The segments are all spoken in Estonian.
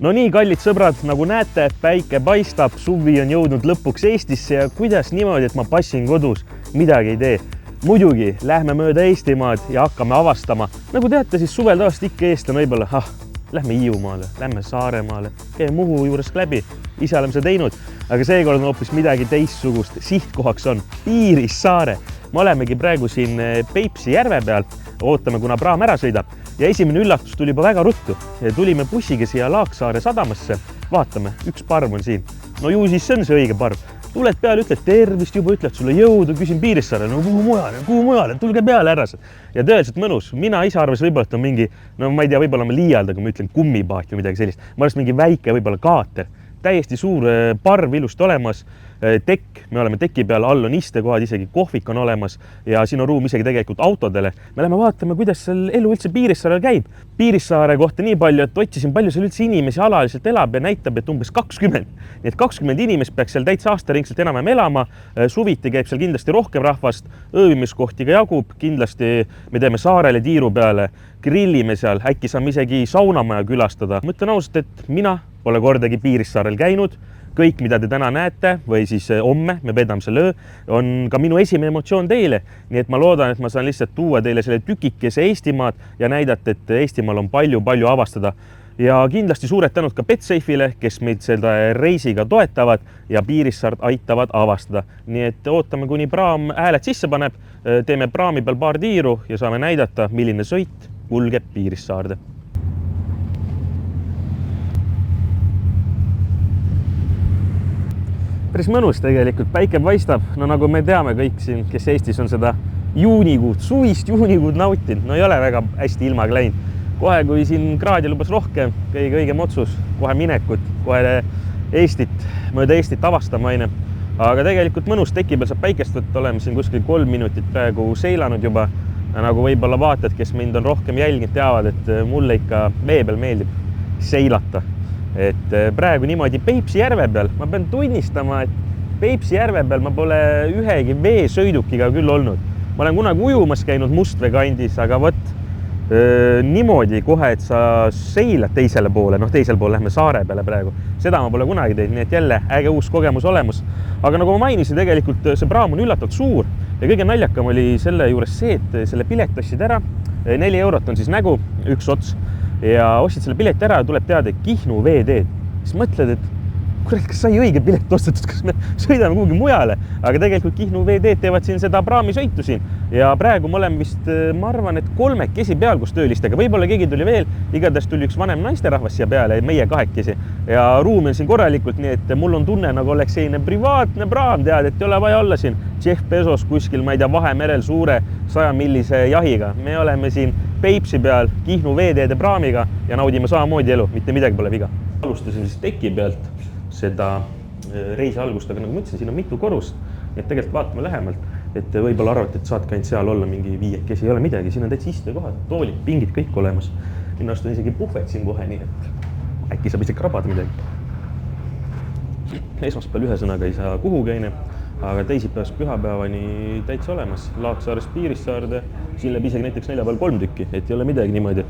No nii, kallid sõbrad, nagu näete, päike paistab, suvi on jõudnud lõpuks Eestisse ja kuidas niimoodi, et ma passin kodus, midagi ei tee. Muidugi, lähme mööda Eestimaad ja hakkame avastama. Nagu teate, siis suvel tavaliselt ikka eestlane võib-olla, lähme Hiiumaale, lähme Saaremaale, käime Muhu juurest läbi, ise oleme seda teinud, aga seekord on hoopis midagi teistsugust. Sihtkohaks on Piirissaare. Me olemegi praegu siin Peipsi järve peal, ootame, kuna praam ära sõidab. Ja esimene üllatus tuli juba väga ruttu. Tulime bussiga siia Laaksaare sadamasse. Vaatame, üks parv on siin. No ju siis see on see õige parv. Tuled peale, ütled tervist, juba ütled sulle jõudu, küsin Piirissaare, no kuhu mujale, tulge peale ära. Ja tõeliselt mõnus. Mina ise arvas võib-olla, et on mingi, no ma ei tea, võib-olla ma liialda, kui ma ütlen kummipaat või midagi sellist. Ma arvas mingi väike võib-olla kaater. Täiesti suur parv ilust olemas, tekk, me oleme teki peal, all on istekohad, isegi kohvik on olemas ja siin on ruum isegi tegelikult autodele. Me läheme vaatame, kuidas seal elu üldse Piirissaarel käib. Piirissaare kohta nii palju, et otsisin palju seal üldse inimesi alaliselt elab ja näitab, et umbes 20. Nii et 20 inimest peaks seal täitsa aastaringselt enam elama. Suviti käib seal kindlasti rohkem rahvast, ööbimiskohti ka jagub, kindlasti me teeme saarele tiiru peale, grillime seal, äkki saame isegi saunamaja külastada. Mõtlen ausalt, et mina pole kordagi Piirissaarel käinud. Kõik, mida te täna näete või siis homme, me vedame selle öö, on ka minu esimene emotsioon teile. Nii et ma loodan, et ma saan lihtsalt tuua teile selle tükikese Eestimaad ja näidata, et Eestimaal on palju avastada. Ja kindlasti suured tänud ka Betsafe'ile, kes meid seda reisiga toetavad ja Piirissaart aitavad avastada. Nii et ootame, kuni praam hääled sisse paneb, teeme praami peal paar tiiru ja saame näidata, milline sõit kulgeb Piirissaarde. Päris mõnus tegelikult, päike paistab, no nagu me teame kõik siin, kes Eestis on seda juunikuud, suvist juunikuud nautinud, no ei ole väga hästi ilmaga läinud. Kohe, kui siin kraadi lubas rohkem, kõige õigem otsus, kohe minekut, kohe mööda Eestit avastama aine. Aga tegelikult mõnus teki peal saab päikest võtta, oleme siin kuskil 3 minutit praegu seilanud juba. Ja nagu võib-olla vaatad, kes mind on rohkem jälginud, teavad, et mulle ikka vee peal meeldib seilata. Et praegu niimoodi Peipsi järve peal, ma pean tunnistama, et Peipsi järve peal ma pole ühegi veesõidukiga küll olnud. Ma olen kunagi ujumas käinud Mustvee kandis, aga niimoodi kohe, et sa seilad teisele poole, teisel pool lähme saare peale praegu. Seda ma pole kunagi teinud, nii et jälle äge uus kogemus olemas. Aga nagu ma mainisin, tegelikult see praam on üllatavalt suur ja kõige naljakam oli selle juures see, et selle pilet ostsid ära. 4 eurot on siis nägu, üks ots. Ja ostsid selle pileti ära ja tuleb teada Kihnu veeteed. Siis mõtled, et kurat, kas sai õige pilet ostetud, kas me sõidame kuhugi mujale, aga tegelikult Kihnu veeteed teevad siin seda praamisõitu siin ja praegu me oleme vist, ma arvan, et 3 peal, kus töölistega, võib-olla keegi tuli veel, igatahes tuli üks vanem naisterahvas siia peale, meie 2 ja ruumi on siin korralikult, nii et mul on tunne, nagu oleks selline privaatne praam, tead, et ei ole vaja olla siin Jeff Bezos kuskil, ma ei tea, Vahemerel suure 100-millise jahiga. Me oleme siin Peipsi peal Kihnu veeteede praamiga ja naudime samamoodi elu, mitte midagi pole viga. Alustasin siis teki pealt seda reisi algust, aga nagu ma ütlesin, siin on mitu korrust, et tegelikult vaatame lähemalt, et võib-olla arvate, et saadki ainult seal olla mingi 5, ei ole midagi, siin on täitsa istekohad, toolid, pingid, kõik olemas. Minnast on isegi puhvet siin kohe, nii et äkki saab isegi krabada midagi. Esmaspäeval ühesõnaga ei saa kuhugi aine, aga teisipäevast pühapäevani täitsa olemas. Laaksaarest Piirissaarde, siin läheb isegi näiteks neljapäeval 3 tükki, et ei ole midagi niimoodi.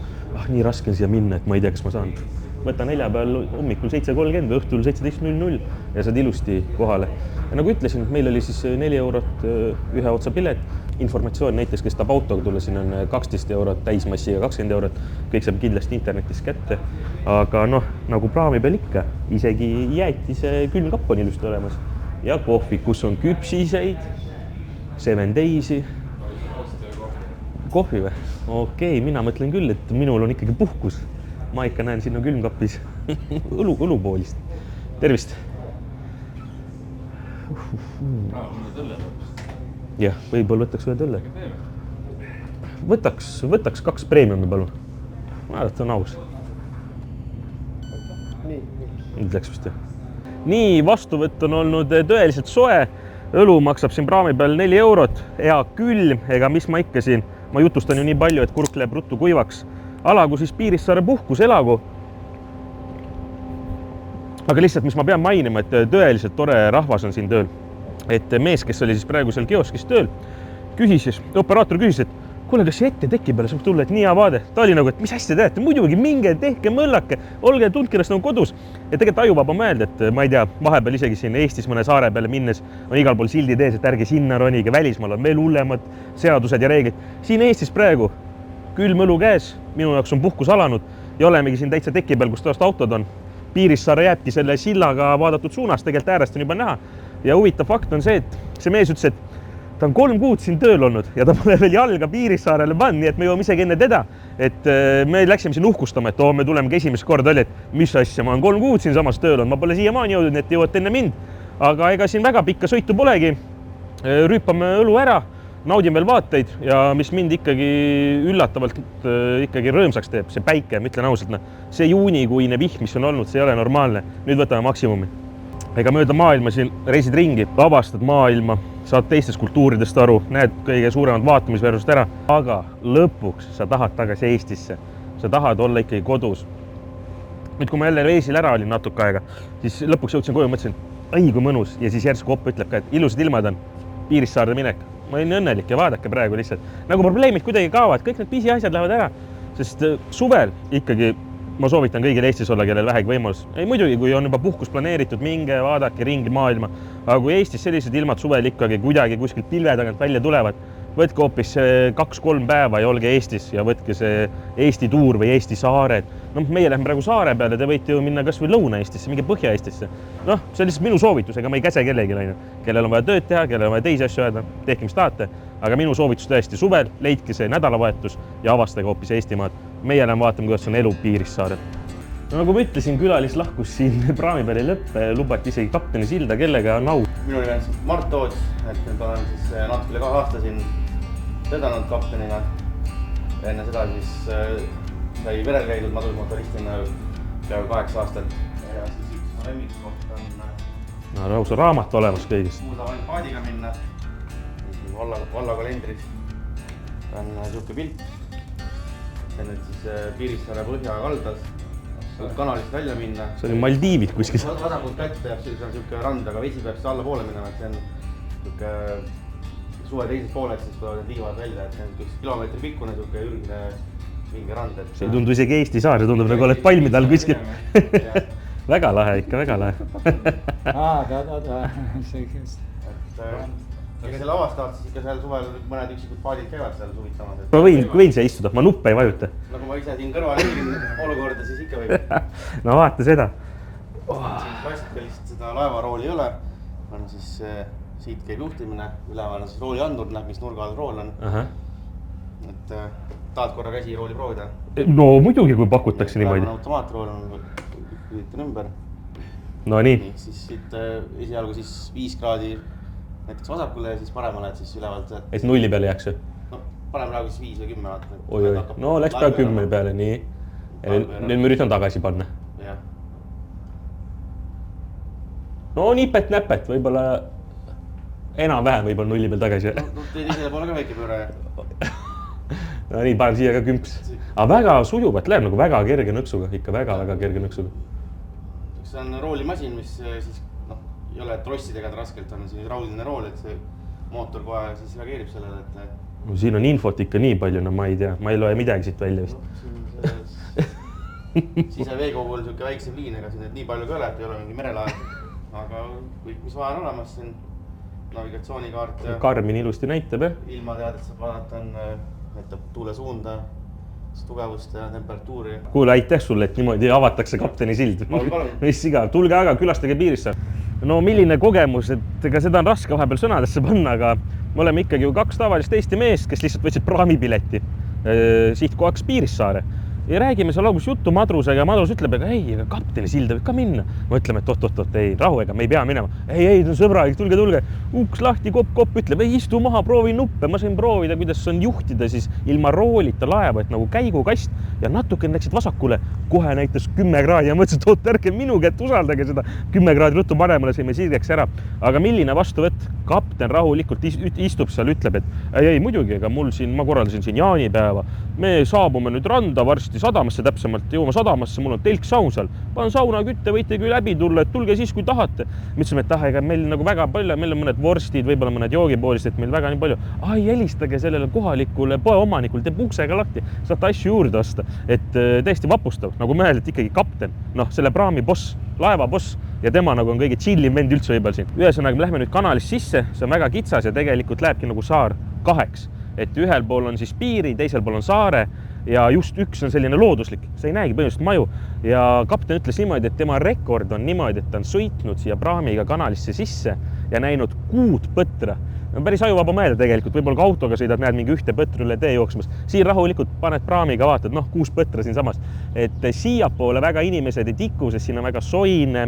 Nii raske on siia minna, et ma ei tea, kas ma saan. Võta neljapäeval hommikul 7.30 või õhtul 17.00 ja saad ilusti kohale. Ja nagu ütlesin, meil oli siis 4 eurot ühe otsa pilet. Informatsioon näiteks, kes tahab autoga tulla, siin on 12 eurot, täismassiga 20 eurot. Kõik saab kindlasti internetis kätte. Aga nagu praami peal ikka, isegi jäätise külmkapp on ilusti olemas. Ja kohvik, kus on küpsiseid, 7 Days'i. Kohvi või? Okei, mina mõtlen küll, et minul on ikkagi puhkus. Ma ikka näen sinna külmkapis õlupoolist. Tervist! Jah, võib-olla võtaks ühe tõlle. Võtaks 2 preemiumi, palun. Ma arvan, et on aus. Nüüd läks vist jah. Nii, vastuvõtt on olnud tõeliselt soe. Õlu maksab siin praami peal 4 eurot. Hea külm, ega mis ma ikka siin. Ma jutustan ju nii palju, et kurk läheb ruttu kuivaks. Alagu siis Piirissaare puhkus elagu. Aga lihtsalt, mis ma pean mainima, et tõeliselt tore rahvas on siin tööl. Et mees, kes oli siis praegu seal kioskis tööl, operaator küsis, et kuule, kas see ette teki peale saab tulla, et nii hea vaade. Ta oli nagu, et mis asja teete, muidugi minge, tehke mõllake, olge, tundke ennast nagu kodus. Ja tegelikult ajuvaba mõelda, et ma ei tea, vahepeal isegi siin Eestis mõne saare peale minnes on igal pool sildid ees, et ärge sinna ronige, välismaal on veel hullemad seadused ja reeglid. Siin Eestis praegu külm õlu käes, minu jaoks on puhkus alanud ja olemegi siin täitsa teki peal, kus tõest autod on. Piirissaare jääbki selle sillaga vaadatud suunas, tegelikult äärest on juba näha. Ja huvitav fakt on see, et see mees ütles, et ta on 3 kuud siin tööl olnud ja ta pole veel jalga Piirissaarele pannud, nii et me jõuame isegi enne teda. Et me läksime siin uhkustama, et me tulemegi esimest korda oli, et mis asja, ma olen 3 kuud siin samas tööl olnud, ma pole siiamaani jõudnud, et jõuate enne mind. Aga ega siin väga pikka sõitu polegi, rüüpame õlu ära, naudin veel vaateid ja mis mind ikkagi üllatavalt ikkagi rõõmsaks teeb, see päike, ma ütlen ausalt, see juunikuine vihm, mis on olnud, see ei ole normaalne. Nüüd võtame maksimumi. Ega mööda maailma siin reisid ringi, avastad maailma, saad teistest kultuuridest aru, näed kõige suuremad vaatamisväärsused ära, aga lõpuks sa tahad tagasi Eestisse, sa tahad olla ikkagi kodus. Nüüd, kui ma jälle reisil ära olin natuke aega, siis lõpuks jõudsin koju, mõtlesin, ai kui mõnus ja siis järsku Opp ütleb ka, et ilusad ilmad on, Piirissaarde minek. Ma olin õnnelik ja vaadake praegu lihtsalt. Nagu probleemid kuidagi kaovad, kõik need pisiasjad lähevad ära, sest suvel ikkagi ma soovitan kõigil Eestis olla, kellel vähegi võimalus. Ei muidugi, kui on juba puhkus planeeritud, minge, vaadake ringi maailma. Aga kui Eestis sellised ilmad suvel ikkagi kuidagi kuskilt pilve tagant välja tulevad, võtke hoopis 2-3 päeva ja olge Eestis ja võtke see Eesti tuur või Eesti saared. Meie lähme praegu saare peale, te võite ju minna kas või Lõuna-Eestisse, minge Põhja-Eestisse. See on lihtsalt minu soovitus, ega ma ei käse kellegi läinud. Kellel on vaja tööd teha, kellel on vaja teisi asju öelda, tehke mis tahate. Aga minu soovitus tõesti suvel, leidke see nädalavahetus ja avastage hoopis Eestimaad. Meie lähme vaatame, kuidas on elu Piirissaarel. Nagu ma ütlesin, külalis lahkus siin praami peal ei lõppe, lubati isegi kapteni silda, kellega on au. Minu nimi on Mart Toots, et nüüd olen siis natuke üle 2 aasta siin töötanud kaptenina. Enne seda siis sai verel käidud madrusmotoristina peaaegu 8 aastat. Ja siis üks mu lemmikkoht on lausa raamat olemas kõigist. Muudab ainult paadiga minna. Valla kalendris on siuke pilt. See on nüüd siis Piirissaare põhja kaldas. Kanalist välja minna. See oli Maldiivid kuskil. Vasakult kätte jääb siuke rand, aga vesi peab alla poole minema, et see on siuke suve teises pooled, siis tulevad need liivad välja, et see on üks kilomeetri pikkune siuke ürgine vinge rand. See ei tundu isegi Eesti saar, see tundub nagu oled palmide all kuskil. Väga lahe ikka, väga lahe. Kes selle avastavad, siis ikka seal suvel mõned üksikud paadid käivad seal suvitamas. Ma võin siia istuda, ma nuppe ei vajuta. Nagu ma ise siin kõrval jälgin olukorda, siis ikka võib. No vaata seda. Siin klassikalist seda laevarooli ei ole. On siis siit käib juhtimine, üleval on siis rooli andur, näeb, mis nurga all rool on. Et tahad korra käsi rooli proovida? No muidugi, kui pakutakse niimoodi. Automaatrool on, üritan ümber. No nii. Siis siit esialgu siis 5 kraadi näiteks vasakule ja siis paremale, et siis ülevalt. Et nulli peale jääks? No parem praegu siis 5 või 10 vaata. Oi, no läks peal 10 peale, nii. Nüüd ma üritan tagasi panna. Jah. No nipet-näpet, võibolla enam-vähem võibolla nulli peal tagasi. No teid ise pole ka väike pööre. No nii, panen siia ka kümps. Aga väga sujuvalt läheb nagu väga kerge nõksuga, ikka väga kerge nõksuga. See on roolimasin, mis siis ei ole trossidega raskelt, on siin raudiline rool, et see mootor kohe siis reageerib sellele, et... No siin on infot ikka nii palju, no ma ei tea, ma ei loe midagi siit välja vist. Siseveekogul on siuke väiksem liin, ega siin nii palju ka ole, et ei ole mingi merelaev. Aga kõik, mis vaja on olemas, siin navigatsioonikaart ja... Karmin ilusti näitab, jah? Ilmateadet saab vaadata, näitab tuule suunda, tugevust ja temperatuuri. Kuule, aitäh sulle, et niimoodi avatakse kapteni sild. Mis siga, tulge aga, külastage Piirissaar. No milline kogemus, et ega seda on raske vahepeal sõnadesse panna, aga me oleme ikkagi ju 2 tavalist Eesti meest, kes lihtsalt võtsid praamipileti sihtkohaks Piirissaare. Ja räägime seal alguses juttu madrusega ja madrus ütleb, ega ei, ega kapteni silda võib ka minna. Mõtleme, et oot, ei, rahu, ega me ei pea minema. Ei, sõbralik, tulge. Uks lahti, kopp ütleb, ei istu maha, proovi nuppe. Ma sain proovida, kuidas on juhtida siis ilma roolita laeva, et nagu käigukast ja natuke läksid vasakule. Kohe näitas 10 kraadi ja mõtlesin, et oot, ärge minu kätt usaldage seda 10 kraadi ruttu paremale, saime sirgeks ära. Aga milline vastuvõtt? Kapten rahulikult istub seal, ütleb, et ei, muidugi, ega mul siin, ma korraldasin siin jaanipäeva. Me saabume nüüd randa varsti ilusti sadamasse täpsemalt, jõuame sadamasse, mul on telksaun seal, panen saunakütte, võite küll läbi tulla, et tulge siis, kui tahate. Mõtlesime, et ega meil nagu väga palju, meil on mõned vorstid, võib-olla mõned joogipoolist, et meil väga nii palju. Ai, helistage sellele kohalikule poeomanikul, teeb uksega lahti, saate asju juurde osta. Et täiesti vapustav, nagu mõelda, et ikkagi kapten, selle praami boss, laeva boss ja tema nagu on kõige chillim vend üldse võib-olla siin. Ühesõnaga, me lähme nüüd kanalist sisse, see on väga kitsas ja tegelikult lähebki nagu saar kaheks. Et ühel pool on siis piiri, teisel pool on saare ja just üks on selline looduslik, sa ei näegi põhimõtteliselt maju. Ja kapten ütles niimoodi, et tema rekord on niimoodi, et ta on sõitnud siia praamiga kanalisse sisse ja näinud 6 põtra. On päris ajuvaba mõelda tegelikult, võib-olla ka autoga sõidad, näed mingi ühte põtru üle tee jooksmas. Siin rahulikult paned praamiga, vaatad, 6 põtra siin samas. Et siiapoole väga inimesed ei tiku, sest siin on väga soine,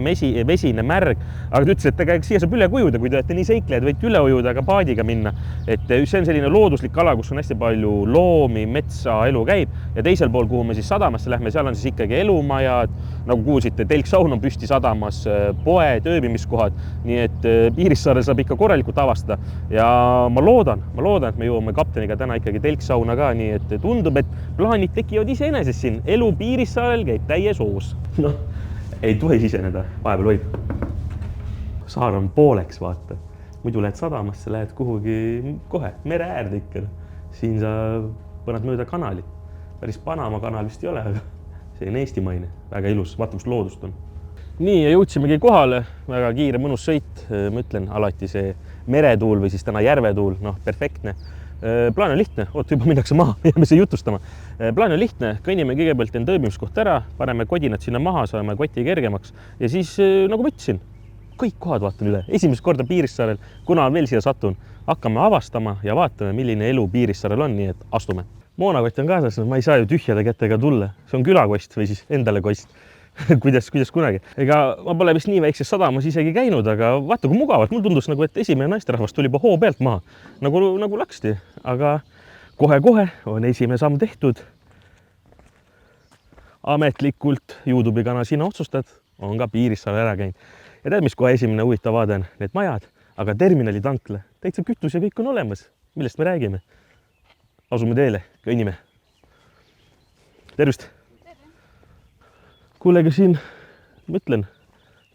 vesine, märg. Aga ta ütles, et siia saab üle ujuda, kui te olete nii seiklejad, võite üle ujuda, aga paadiga minna. Et see on selline looduslik ala, kus on hästi palju loomi, metsa, elu käib. Ja teisel pool, kuhu me siis sadamasse lähme, seal on siis ikkagi elumajad, nagu kuulsite, telksaun on püsti sadamas, poed, ööbimiskohad. Nii et Piirissaarel saab ikka korralikult avastada. Ja ma loodan, et me jõuame kapteniga täna ikkagi telksauna ka, nii et tundub, et plaanid tekivad iseenesest siin. Elu Piirissaarel käib täies hoos. Ei tohi siseneda, vahepeal võib. Saar on pooleks, vaata. Muidu lähed sadamasse, lähed kuhugi kohe, mere äärde ikka. Siin sa põnad mööda kanali. Päris Panama kanal vist ei ole, aga see on eestimaine. Väga ilus, vaata, kus loodust on. Nii, ja jõudsimegi kohale, väga kiire, mõnus sõit, ma ütlen, alati see meretuul või siis täna järvetuul, perfektne. Plaan on lihtne, juba minnakse maha, jääme see jutustama. Plaan on lihtne, kõnnime kõigepealt end ööbimiskoht ära, paneme kodinad sinna maha, saame koti kergemaks ja siis, nagu ma ütlesin, kõik kohad vaatan üle. Esimest korda Piirissaarel, kuna veel siia satun, hakkame avastama ja vaatame, milline elu Piirissaarel on, nii et astume. Moonakott on kaasas, ma ei saa ju tühjade kätega tulla, see on külakost või siis endale kost. kuidas kunagi. Ega ma pole vist nii väikses sadamas isegi käinud, aga vaata kui mugavalt. Mul tundus nagu, et esimene naisterahvas tuli juba hoo pealt maha. Nagu laksti, aga kohe-kohe on esimene samm tehtud. Ametlikult YouTube'i kanal Sina otsustad on ka Piirissaarel ära käinud. Ja tead, mis kohe esimene huvitav vaade on? Need majad, aga terminali tankla. Täitsa kütus ja kõik on olemas. Millest me räägime? Asume teele, kõnnime. Tervist! Kuulega siin, mõtlen,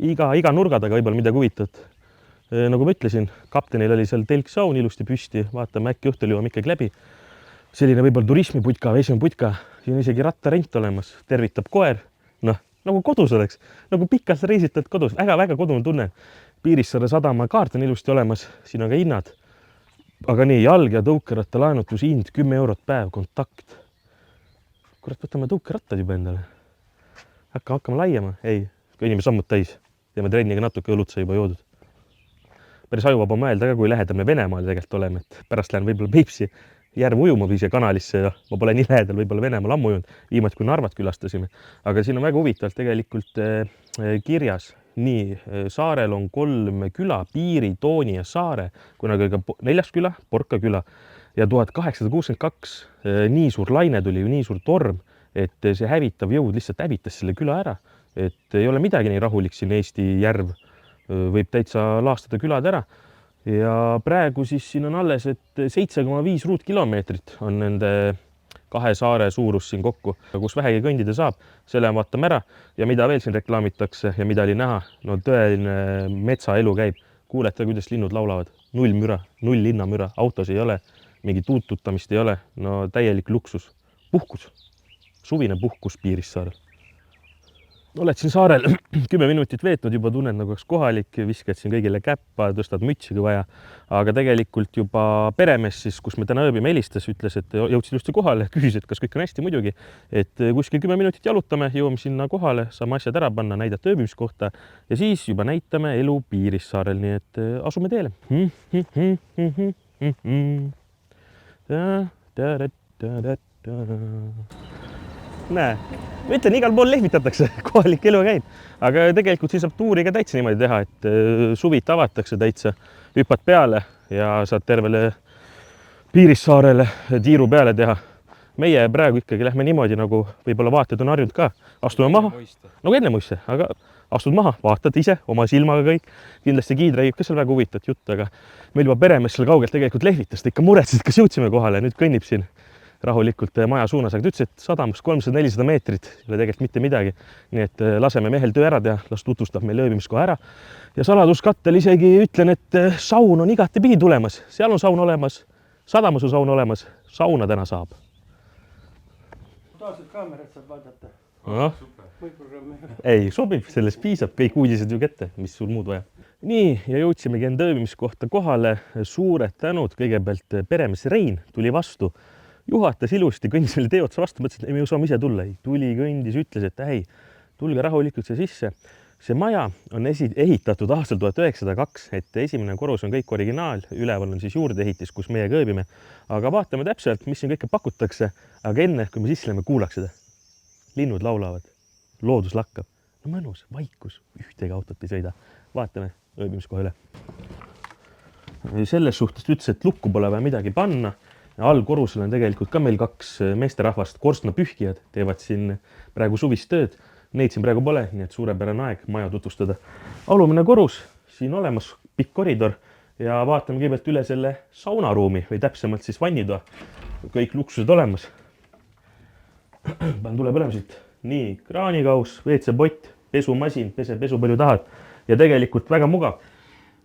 iga nurga taga võib-olla midagi huvitavat. Nagu ma ütlesin, kaptenil oli seal telksaun ilusti püsti, vaatame äkki õhtul jõuame ikkagi läbi. Selline võib-olla turismiputka, vesimeputka, siin on isegi rattarent olemas, tervitab koer. Nagu kodus oleks, nagu pikalt reisitad kodus, väga kodune tunne. Piirissaare sadama kaart on ilusti olemas, siin on ka hinnad. Aga nii, jalg- ja tõukeratta laenutus hind 10 eurot päev, kontakt. Kurat, võtame tõukerattad juba endale. Hakkame laiema? Ei, kõnnime sammud täis. Teeme trenniga natuke õlut sai juba joodud. Päris ajuvaba mõelda ka, kui lähedal me Venemaal tegelikult oleme, et pärast lähen võib-olla Peipsi järv ujuma või siia kanalisse ja ma pole nii lähedal võib-olla Venemaal ammu ujunud, viimati kui Narvat külastasime. Aga siin on väga huvitavalt tegelikult kirjas. Nii, saarel on 3 küla, Piiri, Tooni ja Saare, kunagi ka 4. küla, Porka küla ja 1862 nii suur laine tuli, nii suur torm, et see hävitav jõud lihtsalt hävitas selle küla ära, et ei ole midagi nii rahulik siin Eesti järv, võib täitsa laastada külad ära. Ja praegu siis siin on alles, et 7,5 ruutkilomeetrit on nende 2 saare suurus siin kokku, kus vähegi kõndida saab, selle vaatame ära ja mida veel siin reklaamitakse ja mida oli näha, no tõeline metsaelu käib. Kuulete, kuidas linnud laulavad, 0 müra, 0 linnamüra, autos ei ole, mingi tuututamist ei ole, no täielik luksus, puhkus. Suvine puhkus Piirissaarel. Oled siin saarel 10 minutit veetnud, juba tunned nagu oleks kohalik, viskad siin kõigile käppa, tõstad mütsi kui vaja. Aga tegelikult juba peremees siis, kus me täna ööbime, helistas, ütles, et jõudsid just kohale, küsis, et kas kõik on hästi muidugi. Et kuskil 10 minutit jalutame, jõuame sinna kohale, saame asjad ära panna, näidata ööbimiskohta ja siis juba näitame elu Piirissaarel, nii et asume teele. Näe, ma ütlen, igal pool lehvitatakse, kohalik elu käib, aga tegelikult siis saab tuuri ka täitsa niimoodi teha, et suvit avatakse täitsa, hüppad peale ja saad tervele Piirissaarele tiiru peale teha. Meie praegu ikkagi lähme niimoodi, nagu võib-olla vaated on harjunud ka, astume maha, nagu enne muiste, aga astud maha, vaatad ise oma silmaga kõik, kindlasti giid räägib ka seal väga huvitavat juttu, aga meil juba peremees seal kaugelt tegelikult lehvitas, ta ikka muretses, kas jõudsime kohale, nüüd kõnnib siin rahulikult maja suunas, aga ta ütles, et sadamus 300-400 meetrit ei ole tegelikult mitte midagi. Nii et laseme mehel töö ära teha, las tutvustab meil ööbimiskoha ära. Ja saladuskattel isegi ütlen, et saun on igatepidi tulemas. Seal on saun olemas, sadamas on saun olemas, sauna täna saab. Taaselt kaamerat saab vaadata. Ei, sobib, sellest piisab, kõik uudised ju kätte, mis sul muud vaja. Nii, ja jõudsimegi enda ööbimiskohta kohale. Suured tänud, kõigepealt peremees Rein tuli vastu, juhatas ilusti, kõndis meile tee otsa vastu, mõtles, et me saame ise tulla. Tuli, kõndis, ütles, et ei, tulge rahulikult see sisse. See maja on ehitatud aastal 1902, et esimene korrus on kõik originaal, üleval on siis juurdeehitis, kus meie kööbime. Aga vaatame täpselt, mis siin kõike pakutakse, aga enne, kui me sisse läheme, kuulaks seda. Linnud laulavad, loodus lakkab, no mõnus, vaikus, ühtegi autot ei sõida. Vaatame ööbimiskoha üle. Selles suhtes ütles, et lukku pole vaja midagi panna. Allkorrusel on tegelikult ka meil 2 meesterahvast, korstnapühkijad, teevad siin praegu suvist tööd. Neid siin praegu pole, nii et suurepärane aeg maja tutvustada. Alumine korrus, siin olemas pikk koridor ja vaatame kõigepealt üle selle saunaruumi või täpsemalt siis vannitoa. Kõik luksused olemas. Panen tule põlema siit. Nii, kraanikaus, WC-pott, pesumasin, pesu palju tahad ja tegelikult väga mugav.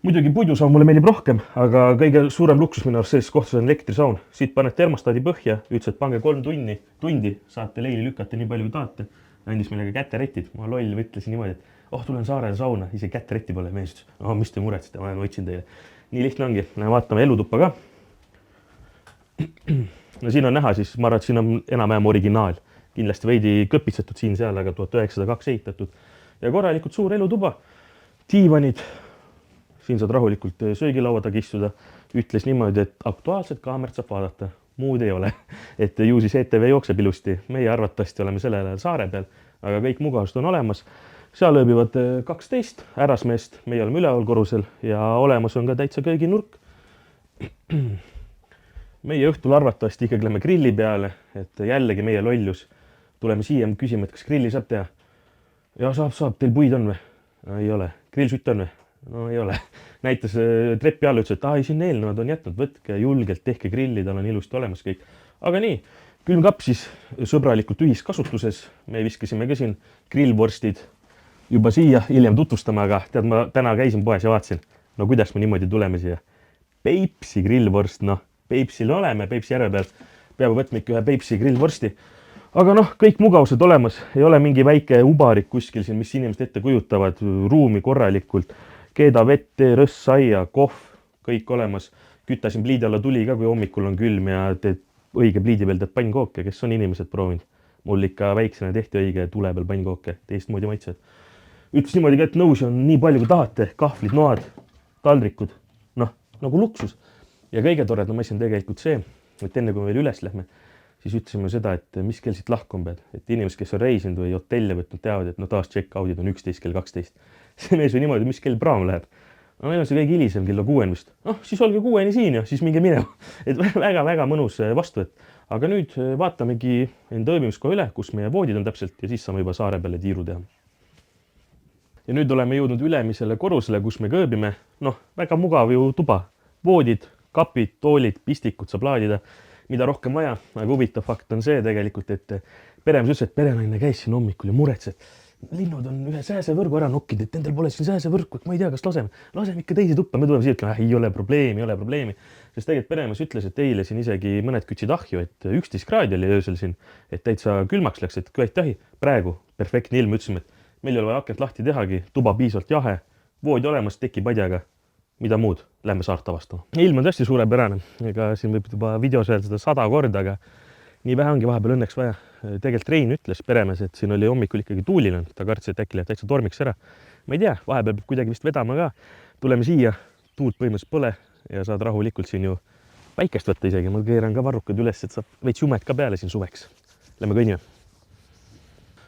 Muidugi puidusaun mulle meeldib rohkem, aga kõige suurem luksus minu arust selles kohtas on elektrisaun. Siit paned termostaadi põhja, ütles, et pange 3 tundi, saate leili lükata nii palju kui tahate. Andis meile ka käteretid. Ma loll võtlesin niimoodi, et tulen saarele sauna, ise käteretti pole. Mees ütles, mis te muretsite, ma võtsin teile. Nii lihtne ongi. Vaatame elutuppa ka. No siin on näha siis, ma arvan, et siin on enam-vähem originaal. Kindlasti veidi kõpitsetud siin seal, aga 1902 ehitatud. Ja korralikult suur elutuba. Tiivanid. Siin saad rahulikult söögilaua taga istuda. Ütles niimoodi, et aktuaalselt kaamerat saab vaadata. Muud ei ole, et ju siis ETV jookseb ilusti. Meie arvatavasti oleme sellel ajal saare peal, aga kõik mugavust on olemas. Seal ööbivad 12 härrasmeest, meie oleme üleval korrusel ja olemas on ka täitsa kööginurk. Meie õhtul arvatavasti ikkagi lähme grilli peale, et jällegi meie lollus. Tuleme siia ja küsime, et kas grilli saab teha. Ja saab, teil puid on või? Ei ole. Grillsütt on või? No ei ole. Näitas treppi all, ütles, et siin eelnevad on jätnud, võtke julgelt, tehke grilli, tal on ilusti olemas kõik. Aga nii, külmkapp siis sõbralikult ühiskasutuses. Me viskasime ka siin grillvorstid juba siia, hiljem tutvustame, aga tead, ma täna käisin poes ja vaatasin, no kuidas me niimoodi tuleme siia. Peipsi grillvorst, Peipsil oleme, Peipsi järve peal. Peab võtma ikka ühe Peipsi grillvorsti. Aga kõik mugavused olemas, ei ole mingi väike ubarik kuskil siin, mis inimesed ette kujutavad, ruumi korralikult. Keeda vette, rõssaia, kohv, kõik olemas. Kütasin pliidi alla tuli ka, kui hommikul on külm ja teed õige pliidi peal teed pannkooke, kes on inimesed proovinud. Mul ikka väiksena tehti õige tule peal pannkooke, teistmoodi maitsed. Ütles niimoodi, et nõusi on nii palju kui tahate, kahvlid, noad, taldrikud, nagu luksus. Ja kõige toredam asi on tegelikult see, et enne kui me veel üles lähme, siis ütlesime seda, et mis kell siit lahkun pead. Et inimesed, kes on reisinud või hotelle võtnud, teavad, et taas check-outid on 11 kell 12. See mees või niimoodi, mis kell praam läheb. Meil on see kõige hilisem, kella 6 vist. Siis olge 6 siin ja siis minge minema. Et väga-väga mõnus vastuvõtt. Aga nüüd vaatamegi enda ööbimiskoha üle, kus meie voodid on täpselt ja siis saame juba saare peale tiiru teha. Ja nüüd oleme jõudnud ülemisele korrusele, kus me kööbime. Väga mugav ju tuba. Voodid, kapid, toolid, pistikud saab laadida. Mida rohkem vaja, aga huvitav fakt on see tegelikult, et peremees ütles, et perenaine käis siin hommikul ja muretses, et linnud on ühe sääsevõrgu ära nokkinud, et endal pole siin sääsevõrku, et ma ei tea, kas laseme ikka teisi tuppa, me tuleme siia, ütleme, ei ole probleemi. Sest tegelikult peremees ütles, et eile siin isegi mõned kütsid ahju, et 11 kraadi oli öösel siin, et täitsa külmaks läks, et kõet tahi. Praegu perfektne ilm, ütlesime, et meil ei ole vaja akent lahti tehagi, tuba piisavalt jahe, voodi olemas, teki padjaga. Mida muud, lähme saart avastama. Ilm on tõesti suurepärane, ega siin võib juba videos öelda seda 100 korda, aga nii vähe ongi vahepeal õnneks vaja. Tegelikult Rein ütles peremees, et siin oli hommikul ikkagi tuuline, ta kartsi, et äkki läheb täitsa tormiks ära. Ma ei tea, vahepeal peab kuidagi vist vedama ka. Tuleme siia, tuult põhimõtteliselt pole ja saad rahulikult siin ju päikest võtta isegi. Ma keeran ka varrukad üles, et saab veits jumet ka peale siin suveks. Lähme kõnnime.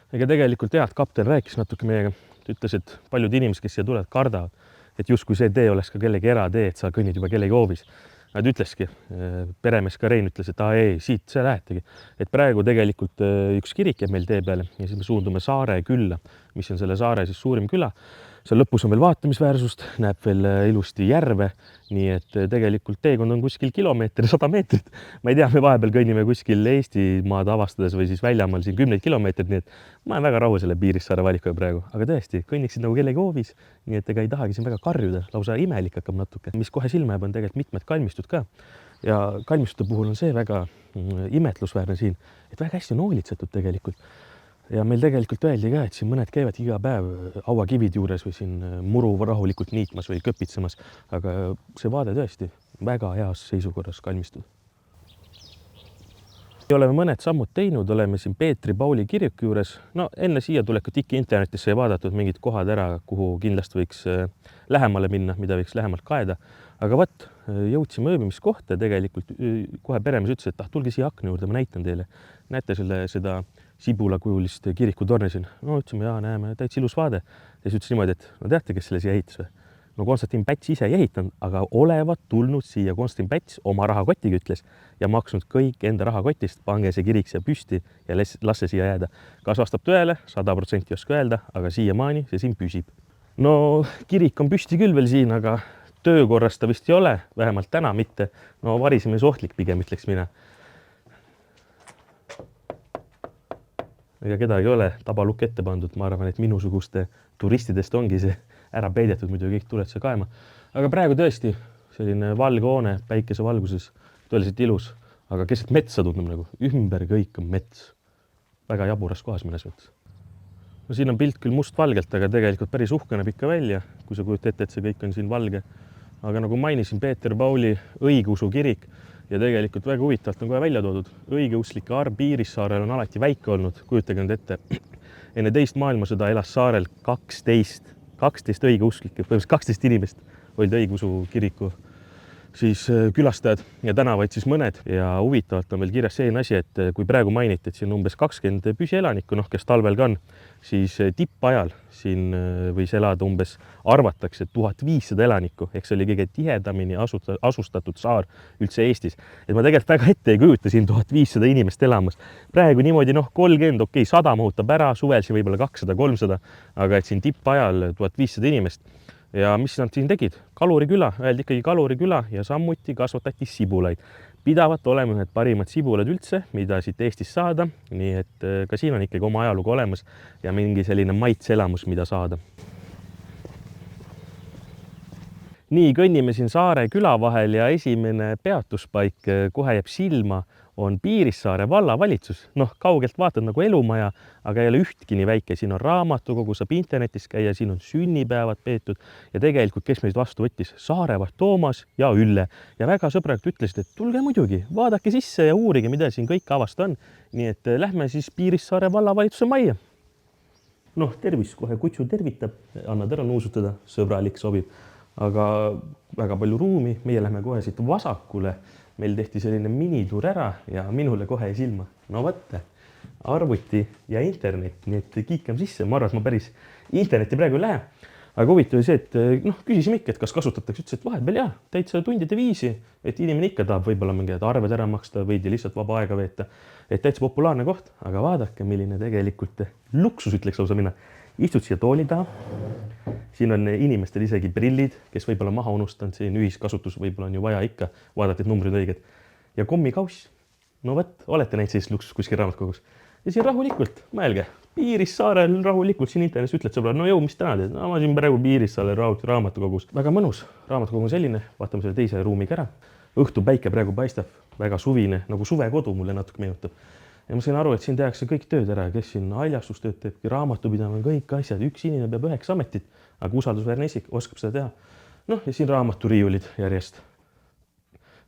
Ega tegelikult tead, kapten rääkis natuke meiega. Ta ütles, et paljud inimesed, kes siia tulevad, kardavad. Et justkui see tee oleks ka kellegi eratee, et sa kõnnid juba kellegi hoovis. Nad ütleski, peremees ka Rein ütles, et siit see lähetegi. Et praegu tegelikult üks kirik jääb meil tee peale ja siis me suundume saare külla, mis on selle saare siis suurim küla. Seal lõpus on veel vaatamisväärsust, näeb veel ilusti järve, nii et tegelikult teekond on kuskil kilomeeter, 100 meetrit. Ma ei tea, me vahepeal kõnnime kuskil Eestimaad avastades või siis väljamaal siin 10 kilomeetrit, nii et ma olen väga rahul selle Piirissaare valikuga praegu, aga tõesti, kõnniksid nagu kellegi hoovis, nii et ega ei tahagi siin väga karjuda, lausa imelik hakkab natuke. Mis kohe silma jääb, on tegelikult mitmed kalmistud ka ja kalmistute puhul on see väga imetlusväärne siin, et väga hästi on hoolitsetud tegelikult. Ja meil tegelikult öeldi ka, et siin mõned käivad iga päev hauakivid juures või siin muru rahulikult niitmas või köpitsemas, aga see vaade tõesti väga heas seisukorras kalmistud. Oleme mõned sammud teinud, oleme siin Peetri Pauli kiriku juures. No enne siia tulekut ikka internetisse ei vaadatud mingid kohad ära, kuhu kindlasti võiks lähemale minna, mida võiks lähemalt kaeda. Aga võt, jõudsime ööbimiskohta ja tegelikult kohe peremees ütles, et tulge siia akna juurde, ma näitan teile. Näete seda sibulakujulist kirikutorni siin. No ütlesime, jaa, näeme, täitsa ilus vaade. Ja siis ütles niimoodi, et no teate, kes selle siia ehitas või? No Konstantin Päts ise ei ehitanud, aga olevat tulnud siia Konstantin Päts oma rahakotiga ütles ja maksnud kõik enda rahakotist, pange see kirik siia püsti ja las see siia jääda. Kas vastab tõele? 100% ei oska öelda, aga siiamaani see siin püsib. No kirik on püsti küll veel siin, aga töökorras ta vist ei ole, vähemalt täna mitte. No varisemise ohtlik pigem ütleks mina. Ega kedagi ei ole tabalukk ette pandud, ma arvan, et minusuguste turistidest ongi see ära peidetud, muidu kõik tuled see kaema. Aga praegu tõesti selline valge hoone päikese valguses, tõeliselt ilus, aga keset metsa tundub nagu, ümber kõik on mets. Väga jaburas kohas mõnes mõttes. No siin on pilt küll mustvalgelt, aga tegelikult päris uhke näeb ikka välja, kui sa kujutad ette, et see kõik on siin valge. Aga nagu mainisin, Peeter Pauli õigeusu kirik ja tegelikult väga huvitavalt on kohe välja toodud. Õigeuslike arv Piirissaarel on alati väike olnud, kujutage nüüd ette. Enne teist maailmasõda elas saarel 12 õigeusklikke, põhimõtteliselt 12 inimest olid õigeusu kiriku siis külastajad ja tänavaid siis mõned. Ja huvitavalt on veel kirjas selline asi, et kui praegu mainiti, et siin umbes 20 püsielanikku, kes talvel ka on, siis tippajal siin võis elada umbes, arvatakse 1500 elanikku, ehk see oli kõige tihedamini asustatud saar üldse Eestis. Et ma tegelikult väga ette ei kujuta siin 1500 inimest elamas. Praegu niimoodi 30, okei, 100 mahutab ära, suvel siin võib-olla 200-300, aga et siin tippajal 1500 inimest. Ja mis nad siin tegid? Kaluriküla, öeldi ikkagi Kaluriküla ja sammuti kasvatati sibulaid. Pidavat olema ühed parimad sibulad üldse, mida siit Eestis saada, nii et ka siin on ikkagi oma ajalugu olemas ja mingi selline maitseelamus, mida saada. Nii, kõnnime siin saare küla vahel ja esimene peatuspaik kohe jääb silma on Piirissaare vallavalitsus. Kaugelt vaatad nagu elumaja, aga ei ole ühtki nii väike. Siin on raamatukogu, saab internetis käia, siin on sünnipäevad peetud ja tegelikult, kes meid vastu võttis? Saarevaht Toomas ja Ülle. Ja väga sõbralikult ütlesid, et tulge muidugi, vaadake sisse ja uurige, mida siin kõik avasta on. Nii et lähme siis Piirissaare vallavalitsuse majja. Tervis, kohe kutsu tervitab, annad ära nuusutada, sõbralik sobib. Aga väga palju ruumi, meie lähme kohe siit vasakule. Meil tehti selline minituur ära ja minule kohe silma. Võtte, arvuti ja internet, nii et kiikam sisse. Ma arvan, et ma päris interneti praegu ei lähe. Aga huvitav see, et küsisime ikka, et kas kasutatakse, ütles, et vahepeal jah, täitsa tundide viisi, et inimene ikka tahab võib-olla mingid arved ära maksta või lihtsalt vaba aega veeta. Et täitsa populaarne koht, aga vaadake, milline tegelikult luksus ütleks lausa minna. Istud siia tooli taha. Siin on inimestel isegi prillid, kes võib-olla maha unustanud, siin ühiskasutus võib-olla on ju vaja ikka vaadata, et numbrid õiged. Ja kommikauss. Olete näinud sellist luksust kuskil raamatkogus. Ja siin rahulikult, mõelge, Piirissaarel rahulikult siin internetis ütled sõbrad, mis täna teed? Ma siin praegu Piirissaarel raamatukogus. Väga mõnus, raamatukogu on selline, vaatame selle teise ruumiga ära. Õhtu päike praegu paistab, väga suvine, nagu suvekodu mulle natuke meenutab. Ja ma sain aru, et siin tehakse kõik tööd ära, kes siin haljastustööd teeb, raamatupidamine, kõik asjad, üks inimene peab 9 ametit, aga usaldusväärne isik oskab seda teha. Ja siin raamaturiiulid järjest.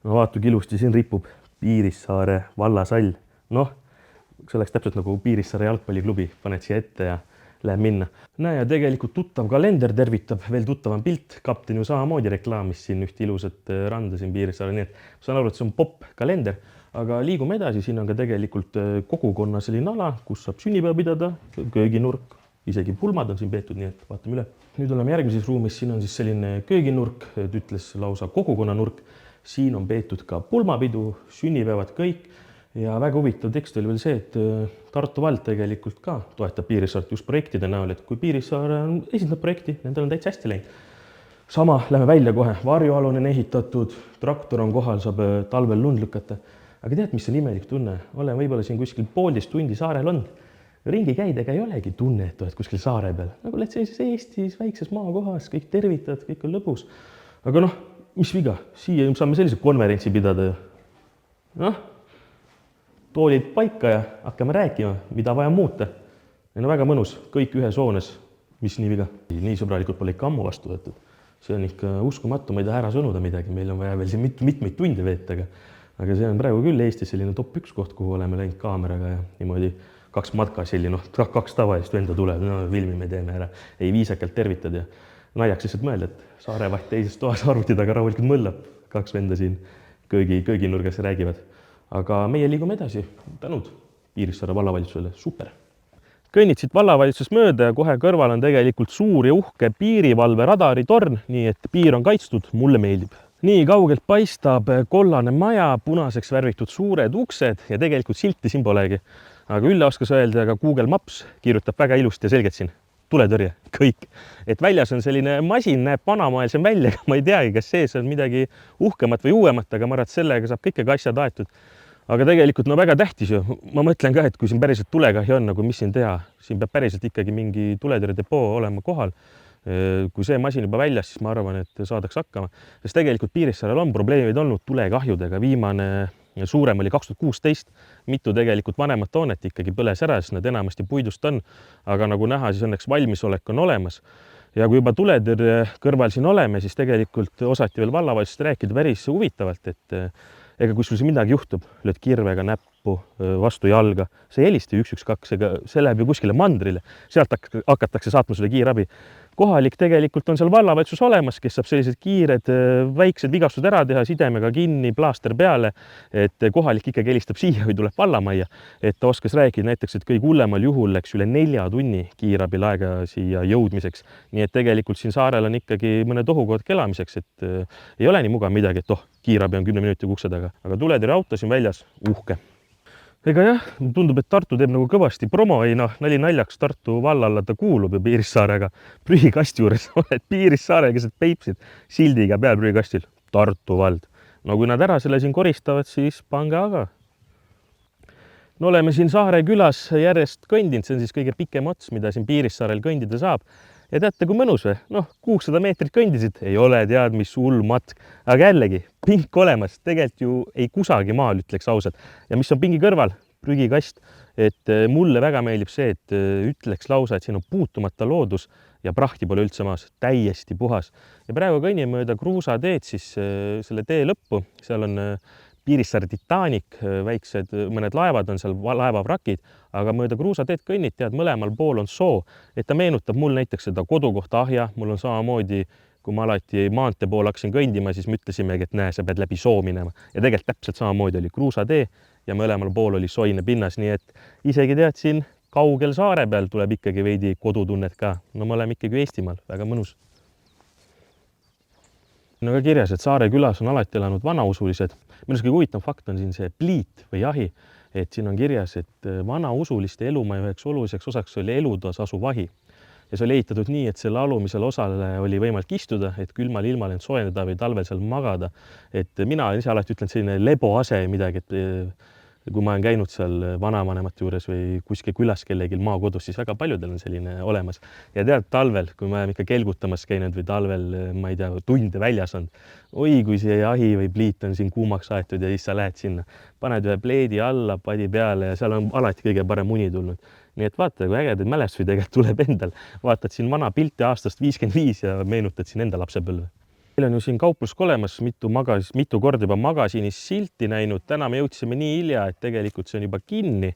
Vaatugi ilusti, siin ripub Piirissaare vallasall. See oleks täpselt nagu Piirissaare jalgpalliklubi, paned siia ette ja läheb minna. Ja tegelikult tuttav kalender tervitab, veel tuttavam pilt. Kapten ju samamoodi reklaamis siin üht ilusat randa siin Piirissaare, nii et saan aru, et see on pop kalender. Aga liigume edasi, siin on ka tegelikult kogukonna selline ala, kus saab sünnipäeva pidada, kööginurk, isegi pulmad on siin peetud, nii et vaatame üle. Nüüd oleme järgmises ruumis, siin on siis selline kööginurk, ütles lausa kogukonna nurk. Siin on peetud ka pulmapidu, sünnipäevad kõik ja väga huvitav tekst oli veel see, et Tartu vald tegelikult ka toetab Piirissaart just projektide näol, et kui Piirissaar esindab projekti, nendel on täitsa hästi läinud. Sama, lähme välja kohe, varjualune on ehitatud, traktor on kohal, saab talvel lund lükata. Aga tead, mis on imelik tunne? Olen võib-olla siin kuskil 1,5 tundi saarel olnud. Ringi käidega ei olegi tunne, et oled kuskil saare peal. Nagu oled sellises Eestis, väikses maakohas, kõik tervitad, kõik on lõbus. Aga noh, mis viga? Siia saame sellise konverentsi pidada. Noh, toolid paika ja hakkame rääkima, mida vaja muuta. Ja no väga mõnus, kõik ühes hoones, mis nii viga. Nii sõbralikult pole ikka ammu vastu võetud. See on ikka uskumatu, ma ei taha ära sõnuda midagi, meil on vaja veel siin mitmeid tunde veeta, aga see on praegu küll Eestis selline top 1 koht, kuhu oleme läinud kaameraga ja niimoodi 2 matkasilli, noh 2 tavalist venda tuleb, no filmi me teeme ära, ei viisakalt tervitad ja naljaks lihtsalt mõelda, et saarevaht teises toas arvuti taga rahulikult mõllab, 2 venda siin kööginurgas räägivad. Aga meie liigume edasi, tänud Piirissaare vallavalitsusele, super. Kõnnid siit vallavalitsusest mööda ja kohe kõrval on tegelikult suur ja uhke piirivalve radaritorn, nii et piir on kaitstud, mulle meeldib. Nii kaugelt paistab kollane maja, punaseks värvitud suured uksed ja tegelikult silti siin polegi. Aga Ülle oskas öelda, aga Google Maps kirjutab väga ilusti ja selgelt siin. Tuletõrje, kõik. Et väljas on selline masin, näeb vanamaalisem välja, ma ei teagi, kas sees on midagi uhkemat või uuemat, aga ma arvan, et sellega saab kõikegi asjad aetud. Aga tegelikult no väga tähtis ju. Ma mõtlen ka, et kui siin päriselt tulekahju on, nagu mis siin teha, siin peab päriselt ikkagi mingi tuletõrjedepoo olema kohal. Kui see masin juba väljas, siis ma arvan, et saadaks hakkama. Sest tegelikult Piirissaarel on probleemid olnud tulekahjudega. Viimane suurem oli 2016. Mitu tegelikult vanemat hoonet ikkagi põles ära, sest nad enamasti puidust on. Aga nagu näha, siis õnneks valmisolek on olemas. Ja kui juba tuletõrje kõrval siin oleme, siis tegelikult osati veel vallavalitsusest rääkida päris huvitavalt, et ega kui sul see midagi juhtub, lööd kirvega näppu vastu jalga, see helisti 112, ega see läheb ju kuskile mandrile, sealt hakatakse saatma sulle kiirabi. Kohalik tegelikult on seal vallavalitsus olemas, kes saab sellised kiired väiksed vigastused ära teha, sidemega kinni, plaaster peale, et kohalik ikkagi helistab siia või tuleb vallamajja, et ta oskas rääkida näiteks, et kõige hullemal juhul läks üle 4 tunni kiirabil aega siia jõudmiseks. Nii et tegelikult siin saarel on ikkagi mõned ohukohad elamiseks, et ei ole nii mugav midagi, et kiirabi on 10 minuti ukse taga, aga tuletõrje auto siin väljas uhke. Ega jah, tundub, et Tartu teeb nagu kõvasti promo, ei noh, nali naljaks Tartu vallalla ta kuulub ju Piirissaarega. Prühikasti juures oled Piirissaare keset Peipsit sildiga peal prühikastil. Tartu vald. No kui nad ära selle siin koristavad, siis pange aga. No oleme siin Saare külas järjest kõndinud, see on siis kõige pikem ots, mida siin Piirissaarel kõndida saab. Ja teate, kui mõnus või? Noh, 600 meetrit kõndisid, ei ole tead, mis hull matk. Aga jällegi, pink olemas, tegelikult ju ei kusagi maal, ütleks ausalt. Ja mis on pingi kõrval? Prügikast. Et mulle väga meeldib see, et ütleks lausa, et siin on puutumata loodus ja prahti pole üldse maas, täiesti puhas. Ja praegu kõnnin mööda kruusateed siis selle tee lõppu, seal on Piirissaare Titanic, väiksed mõned laevad on seal, laevavrakid, aga mööda kruusateed kõnnid, tead, mõlemal pool on soo, et ta meenutab mul näiteks seda kodukohta Ahja, mul on samamoodi, kui ma alati maantee pool hakkasin kõndima, siis me ütlesimegi, et näe, sa pead läbi soo minema. Ja tegelikult täpselt samamoodi oli kruusatee ja mõlemal pool oli soine pinnas, nii et isegi tead siin kaugel saare peal tuleb ikkagi veidi kodutunnet ka. No me oleme ikkagi Eestimaal, väga mõnus. No ka kirjas, et Saare külas on alati elanud vanausulised. Minu kõige huvitav fakt on siin see pliit või jahi, et siin on kirjas, et vanausuliste elumaja üheks oluliseks osaks oli elutoas asuv vahi. Ja see oli ehitatud nii, et selle alumisel osale oli võimalik istuda, et külmal ilmal end soojendada või talvel seal magada. Et mina ise alati ütlen selline leboase midagi, et kui ma olen käinud seal vanavanemate juures või kuskil külas kellelgi maakodus, siis väga paljudel on selline olemas. Ja tead, talvel, kui ma olen ikka kelgutamas käinud või talvel, ma ei tea, tunde väljas on, oi, kui see jahi või pliit on siin kuumaks aetud ja siis sa lähed sinna, paned ühe pleedi alla, padi peale ja seal on alati kõige parem uni tulnud. Nii et vaata, kui ägedaid mälestusi tegelikult tuleb endal. Vaatad siin vana pilti aastast 55 ja meenutad siin enda lapsepõlve. Meil on ju siin kauplusk olemas, mitu korda juba magasiinis silti näinud. Täna me jõudsime nii hilja, et tegelikult see on juba kinni.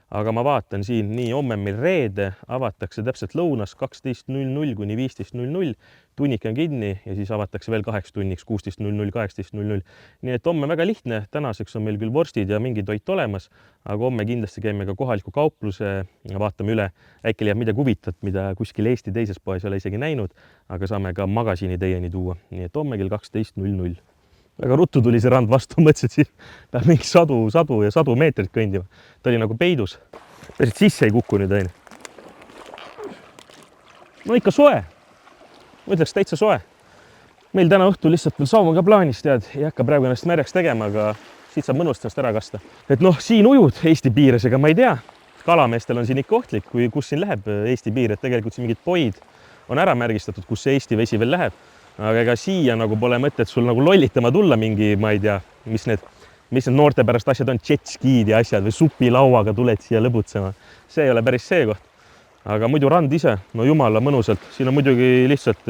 Aga ma vaatan siin, nii homme meil reede, avatakse täpselt lõunas 12.00 kuni 15.00. Tunnik on kinni ja siis avatakse veel 8 tunniks 16.00, 18.00. Nii et homme väga lihtne. Tänaseks on meil küll vorstid ja mingi toit olemas, aga homme kindlasti käime ka kohaliku kaupluse ja vaatame üle. Äkki leiab midagi huvitavat, mida kuskil Eesti teises poes ei ole isegi näinud, aga saame ka magasiini teieni tuua. Nii et homme kell 12.00. väga ruttu tuli see rand vastu, mõtlesin, et siin peab mingi sadu meetrit kõndima. Ta oli nagu peidus. Päriselt sisse ei kukku nüüd aine. No ikka soe. Ma ütleks täitsa soe. Meil täna õhtul lihtsalt veel sauma ka plaanis, tead, ei hakka praegu ennast märjaks tegema, aga siit saab mõnust ennast ära kasta. Et noh, siin ujud Eesti piires, ega ma ei tea. Kalameestel on siin ikka ohtlik, kus siin läheb Eesti piir, et tegelikult siin mingid poid on ära märgistatud, kus see Eesti vesi veel läheb. Aga ega siia nagu pole mõtet sul nagu lollitama tulla mingi, ma ei tea, mis need noorte pärast asjad on, jetskiid ja asjad või supilauaga tuled siia lõbutsema. See ei ole päris see koht. Aga muidu rand ise, no jumala mõnusalt. Siin on muidugi lihtsalt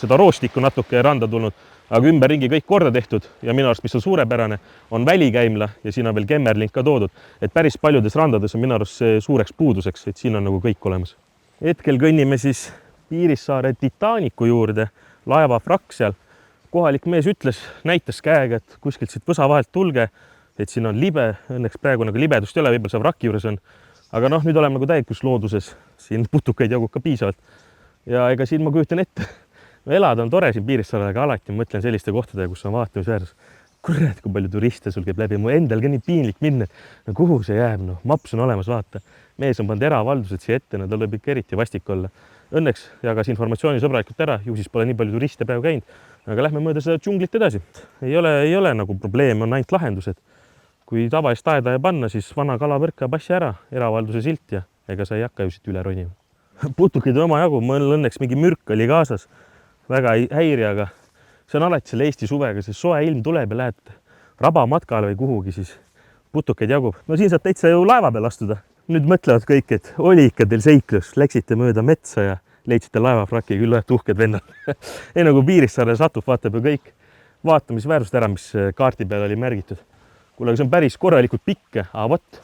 seda roostikku natuke randa tulnud, aga ümberringi kõik korda tehtud ja minu arust, mis on suurepärane, on välikäimla ja siin on veel kemmerlink ka toodud. Et päris paljudes randades on minu arust see suureks puuduseks, et siin on nagu kõik olemas. Hetkel kõnnime siis Piirissaare Titanicu juurde, laeva frakk seal. Kohalik mees ütles, näitas käega, et kuskilt siit võsa vahelt tulge, et siin on libe, õnneks praegu nagu libedust ei ole, võib-olla see vrakki juures on. Aga noh, nüüd oleme nagu täielikus looduses, siin putukaid jagub ka piisavalt. Ja ega siin ma kujutan ette, elada on tore siin Piirissaarel, aga alati mõtlen selliste kohtadega, kus on vaatamisväärsus. Kurat, kui palju turiste sul käib läbi, mu endal ka nii piinlik minna. No kuhu see jääb? No, maps on olemas, vaata. Mees on pannud eravaldused siia ette, no tal võib ikka eriti vastik olla. Õnneks jagas informatsiooni sõbralikult ära, ju siis pole nii palju turiste praegu käinud, aga lähme mööda seda džunglit edasi. Ei ole nagu probleem, on ainult lahendused. Kui tavalist aeda panna, siis vana kalavõrk passi ära, eravalduse silt ja ega sa ei hakka ju siit üle ronima. Putukid oma jagu, mul õnneks mingi mürk oli kaasas, väga ei häiri, aga see on alati selle Eesti suvega, see soe ilm tuleb ja lähed rabamatkale või kuhugi, siis putukaid jagub. No siin saab täitsa ju laeva peal astuda. Nüüd mõtlevad kõik, et oli ikka teil seiklus, läksite mööda metsa ja leidsite laevafraki, küll olete uhked vennad. Ei nagu Piirissaare satub, vaatab ju kõik vaatamisväärust ära, mis kaarti peal oli märgitud. Kuule, see on päris korralikult pikk, aga vot.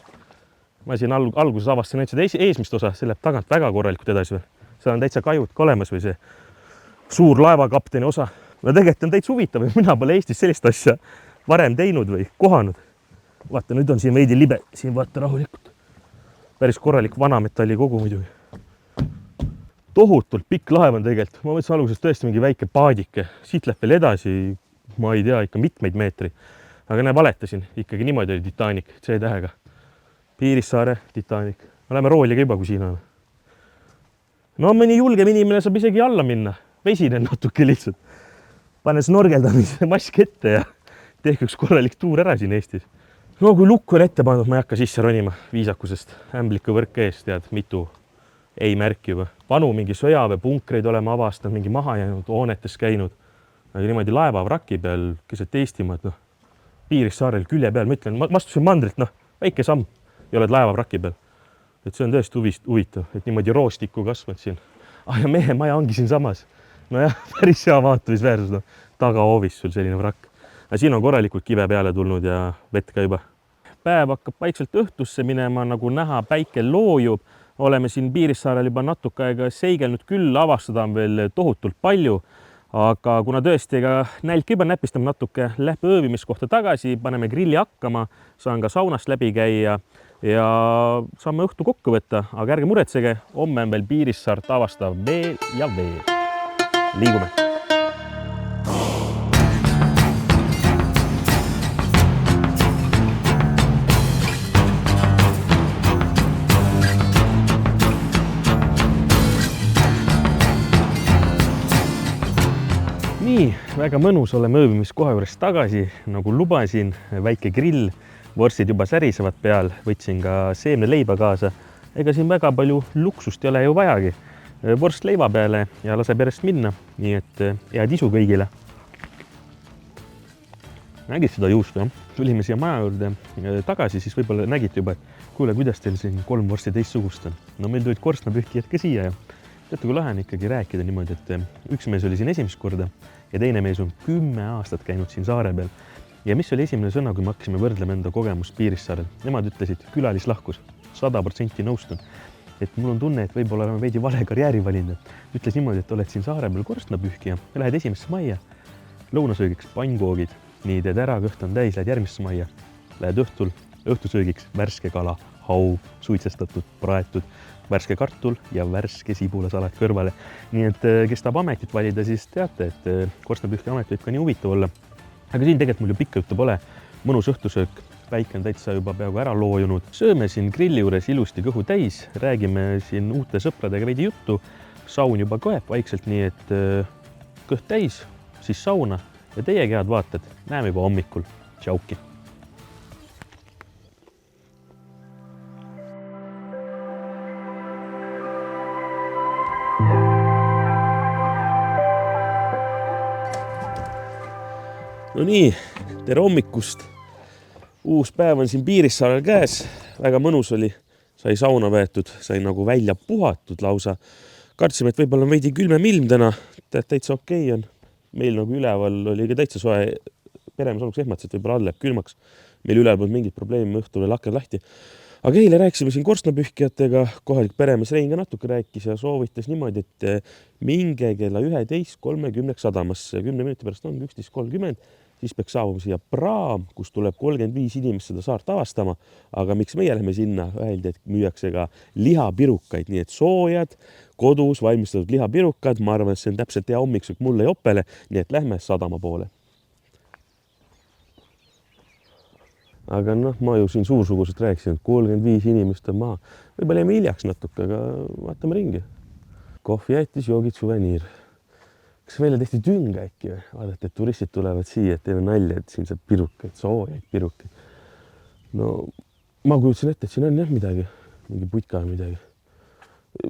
Ma siin alguses avastasin seda eesmist osa, see läheb tagant väga korralikult edasi veel. Seal on täitsa kajud ka olemas või see suur laevakapteni osa. No tegelikult on täitsa huvitav, mina pole Eestis sellist asja varem teinud või kohanud. Vaata, nüüd on siin veidi libe, siin vaata rahulikult. Päris korralik vanametalli kogu muidugi. Tohutult pikk laev on tegelikult. Ma mõtlesin alguses tõesti mingi väike paadike. Siit läheb veel edasi, ma ei tea, ikka mitmeid meetri. Aga näe, valetasin. Ikkagi niimoodi oli Titanic, C-tähega. Piirissaare Titanic. Me läheme rooliga juba, kui siin on. No mõni julgem inimene saab isegi alla minna. Vesinen natuke lihtsalt. Pane snorgeldamise mask ette ja tehke üks korralik tuur ära siin Eestis. No kui lukku on ette pandud, ma ei hakka sisse ronima viisakusest. Ämbliku võrk ees, tead, mitu ei märki juba. Vanu mingi sõjaväepunkreid oleme avastanud, mingi maha jäänud hoonetes käinud. Aga niimoodi laeva vraki peal, keset Eestimaad, noh, Piirissaarel külje peal, ma ütlen, ma astusin mandrilt, noh, väike samm ja oled laeva vraki peal. Et see on tõesti huvitav, et niimoodi roostikku kasvad siin. Ja mehe maja ongi siin samas. No jah, päris hea vaatamisväärsus, noh, tagahoovis sul selline vrakk. Ja siin on korralikult kive peale tulnud ja vett ka juba. Päev hakkab vaikselt õhtusse minema, nagu näha, päike loojub. Oleme siin Piirissaarel juba natuke aega seigelnud küll, avastada on veel tohutult palju. Aga kuna tõesti nälk juba näpistame natuke, lähme öövimiskohta tagasi, paneme grilli hakkama, saan ka saunast läbi käia ja saame õhtu kokku võtta. Aga ärge muretsege, homme on veel Piirissaart avastav veel ja veel. Liigume! Nii, väga mõnus oleme öövimiskoha juures tagasi, nagu lubasin, väike grill, vorstid juba särisevad peal, võtsin ka seemneleiba kaasa. Ega siin väga palju luksust ei ole ju vajagi. Vorst leiva peale ja laseb järjest minna, nii et head isu kõigile. Nägid seda juustu, jah? Tulime siia maja juurde tagasi, siis võib-olla nägite juba, et kuule, kuidas teil siin 3 vorsti teistsugust on. No meil tulid korstnapühkijad ka siia ja teate, kui lahe on ikkagi rääkida niimoodi, et üks mees oli siin esimest korda ja teine mees on 10 aastat käinud siin saare peal. Ja mis oli esimene sõna, kui me hakkasime võrdlema enda kogemust Piirissaarel? Nemad ütlesid, külalislahkus, 100% nõustun. Et mul on tunne, et võib-olla oleme veidi vale karjääri valinud. Ütles niimoodi, et oled siin saare peal korstnapühkija ja lähed esimesse majja. Lõunasöögiks pannkoogid, nii teed ära, kõht on täis, lähed järgmisse majja. Lähed õhtusöögiks värske kala, haug, suitsestatud, praetud, värske kartul ja värske sibulasalat kõrvale. Nii et kes tahab ametit valida, siis teate, et korstnapühkija amet võib ka nii huvitav olla. Aga siin tegelikult mul ju pikka juttu pole. Mõnus õhtusöök, päike on täitsa juba peaaegu ära loojunud. Sööme siin grilli juures ilusti kõhu täis, räägime siin uute sõpradega veidi juttu. Saun juba koeb vaikselt, nii et kõht täis, siis sauna ja teiegi head vaated. Näeme juba hommikul. Tšauki! No nii, tere hommikust. Uus päev on siin Piirissaarel käes. Väga mõnus oli. Sai sauna veetud, sai nagu välja puhatud lausa. Kartsime, et võib-olla on veidi külmem ilm täna. Täitsa okei on. Meil nagu üleval oli ka täitsa soe. Peremees olnuks ehmatas, et võib-olla all läheb külmaks. Meil üleval polnud mingit probleemi, õhtul oli aknad lahti. Aga eile rääkisime siin korstnapühkijatega, kohalik peremees Rein ka natuke rääkis ja soovitas niimoodi, et minge kella 11.30 sadamasse. 10 minuti pärast on 11.30. Siis peaks saabuma siia praam, kus tuleb 35 inimest seda saart avastama. Aga miks meie lähme sinna? Öeldi, et müüakse ka lihapirukaid, nii et soojad, kodus valmistatud lihapirukad. Ma arvan, et see on täpselt hea hommiksuk mulle ja Oppele, nii et lähme sadama poole. Aga noh, ma ju siin suursuguselt rääkisin, et 35 inimest on maha. Võib-olla jäime hiljaks natuke, aga vaatame ringi. Kohvi jäetis, joogid, suveniir. Kas meile tehti tünga äkki või? Vaadati, et turistid tulevad siia, et teile nalja, et siin saab pirukaid, soojaid pirukaid. No ma kujutsin ette, et siin on jah midagi, mingi putka midagi.